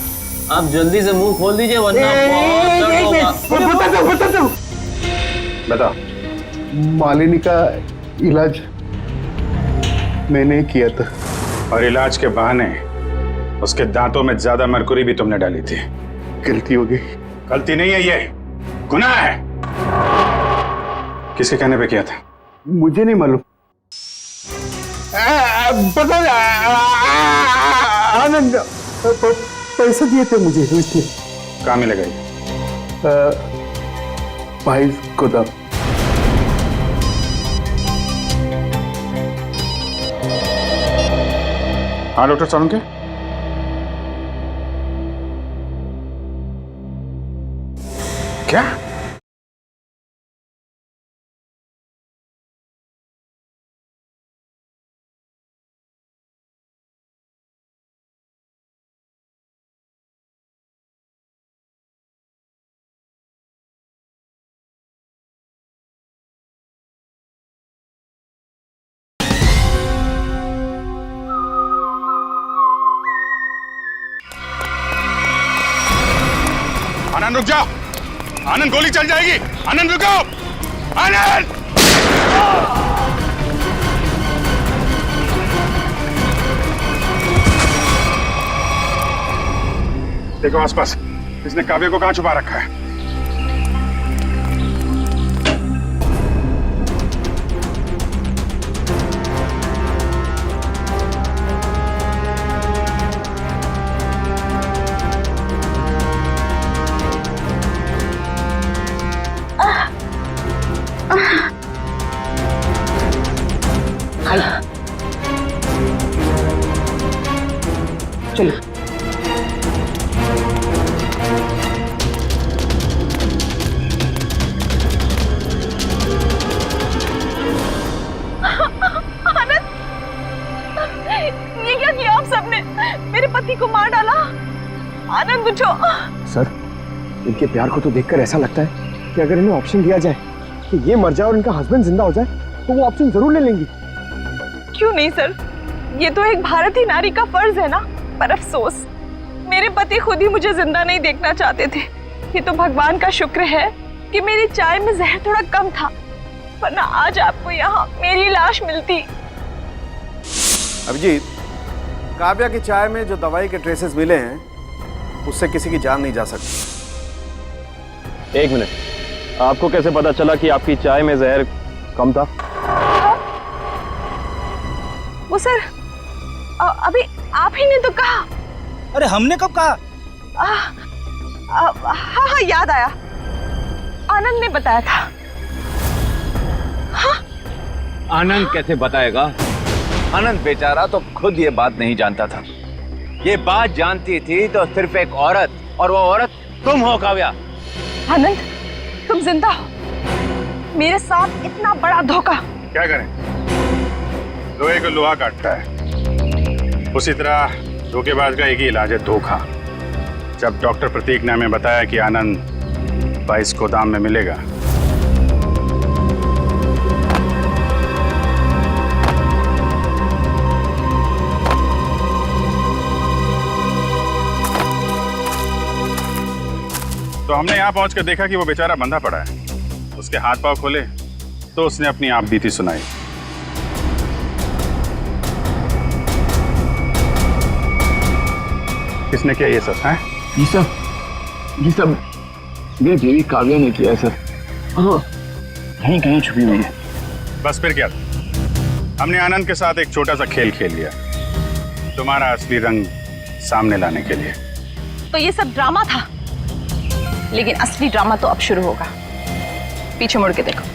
आप जल्दी से मुंह खोल दीजिए वरना बता दो। बता। मालिनी का इलाज मैंने किया था। और इलाज के बहाने उसके दांतों में ज्यादा मरकुरी भी तुमने डाली थी। गलती हो गई। गलती नहीं है, ये गुनाह है। किसके कहने पे किया था? मुझे नहीं मालूम। आनंद पैसे दिए थे मुझे, इसलिए। कहाँ मिलेगा ये? भाई गोदाम। हाँ डॉक्टर सालुंके, क्या? आनंद रुक जाओ। आनंद गोली चल जाएगी। आनंद रुको। आनंद देखो आसपास, इसने काव्य को कहां छुपा रखा है? चलो। ये क्या किया आप सबने? मेरे पति को मार डाला। आनंद उठो। सर, इनके प्यार को तो देखकर ऐसा लगता है कि अगर इन्हें ऑप्शन दिया जाए कि ये मर जाए और इनका हस्बैंड जिंदा हो जाए तो वो ऑप्शन जरूर ले लेंगी। क्यों नहीं सर, ये तो एक भारतीय नारी का फर्ज है ना। पर अफसोस मेरे पति खुद ही मुझे जिंदा नहीं देखना चाहते थे। ये तो भगवान का शुक्र है कि मेरी चाय में जहर थोड़ा कम था, वरना आज आपको यहाँ मेरी लाश मिलती। अभिजीत, काव्या की चाय में जो दवाई के ट्रेसेस मिले हैं उससे किसी की जान नहीं जा सकती। एक मिनट, आपको कैसे पता चला कि आपकी चाय में जहर कम था? वो सर अभी आप ही ने तो कहा। अरे हमने कब कहा? हाँ याद आया, आनंद ने बताया था। हाँ? आनंद कैसे बताएगा? आनंद बेचारा तो खुद ये बात नहीं जानता था। ये बात जानती थी तो सिर्फ एक औरत, और वो औरत तुम हो काव्या। आनंद, तुम जिंदा हो, मेरे साथ इतना बड़ा धोखा। क्या करें, लोहे को लोहा काटता है, उसी तरह धोखेबाज का एक ही इलाज है, धोखा। जब डॉक्टर प्रतीक ने हमें बताया कि आनंद 22 गोदाम में मिलेगा, तो हमने यहां पहुंचकर देखा कि वो बेचारा बंधा पड़ा है। उसके हाथ पांव खोले तो उसने अपनी आप बीती सुनाई। किसने किया ये सब? है ये सब मेरी बीवी काव्या ने किया है सर। कहीं कहीं छुपी हुई है। बस फिर क्या, हमने आनंद के साथ एक छोटा सा खेल खेल लिया, तुम्हारा असली रंग सामने लाने के लिए। तो ये सब ड्रामा था, लेकिन असली ड्रामा तो अब शुरू होगा। पीछे मुड़ के देखो।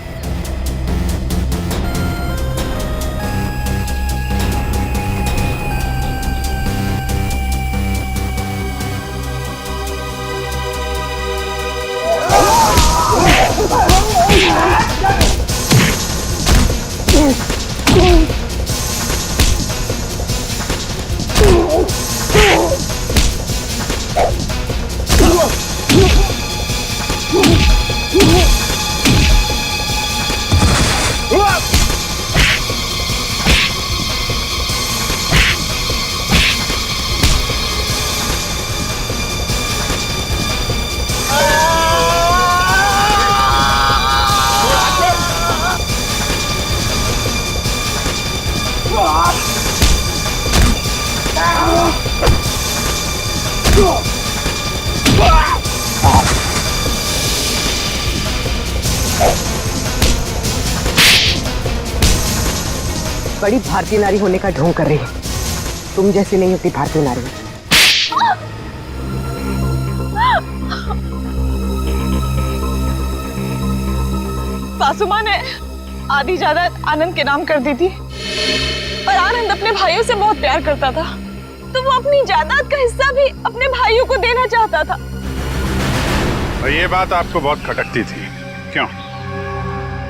बड़ी भारतीय नारी होने का ढोंग कर रही है। तुम जैसी नहीं होती भारतीय नारी। सासू माँ ने आधी जायदाद आनंद के नाम कर दी थी, और आनंद अपने भाइयों से बहुत प्यार करता था, तो वो अपनी जायदाद का हिस्सा भी अपने भाइयों को देना चाहता था। और ये बात आपको बहुत खटकती थी, क्यों?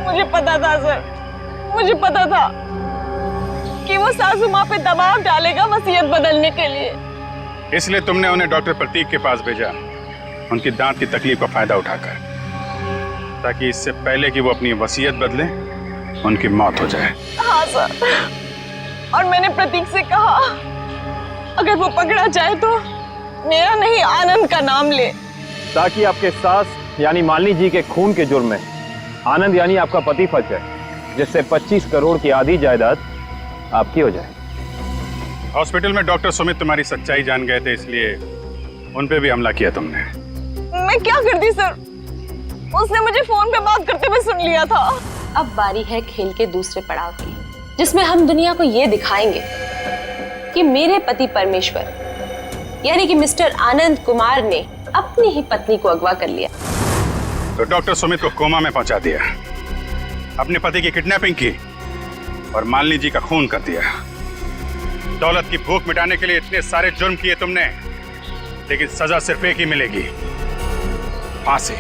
मुझे पता था सर, मुझे पता था कि वो सासू माँ पे दबाव डालेगा वसीयत बदलने के लिए। इसलिए तुमने उन्हें डॉक्टर प्रतीक के पास भेजा, उनकी दांत की तकलीफ का फायदा उठाकर, ताकि इससे पहले कि वो अपनी वसीयत बदले उनकी मौत हो जाए। हाँ सर, और मैंने प्रतीक से कहा अगर वो पकड़ा जाए तो मेरा नहीं आनंद का नाम ले, ताकि आपके सास यानी मालिनी जी के खून के जुर्म में आनंद यानी आपका पति फंस जाए, जिससे 25 करोड़ की आधी जायदाद आपकी हो जाए। हॉस्पिटल में डॉक्टर सुमित तुम्हारी सच्चाई जान गए थे, इसलिए उन पे भी हमला किया तुमने। मैं क्या करती सर, उसने मुझे फोन पे बात करते हुए सुन लिया था। अब बारी है खेल के दूसरे पड़ाव की, जिसमें हम दुनिया को ये दिखाएंगे कि मेरे पति परमेश्वर यानी कि मिस्टर आनंद कुमार ने अपनी ही पत्नी को अगवा कर लिया। तो डॉक्टर सुमित को कोमा में पहुंचा दिया, अपने पति की किडनैपिंग की और मालिनी जी का खून कर दिया। दौलत की भूख मिटाने के लिए इतने सारे जुर्म किए तुमने, लेकिन सजा सिर्फ एक ही मिलेगी, फांसी।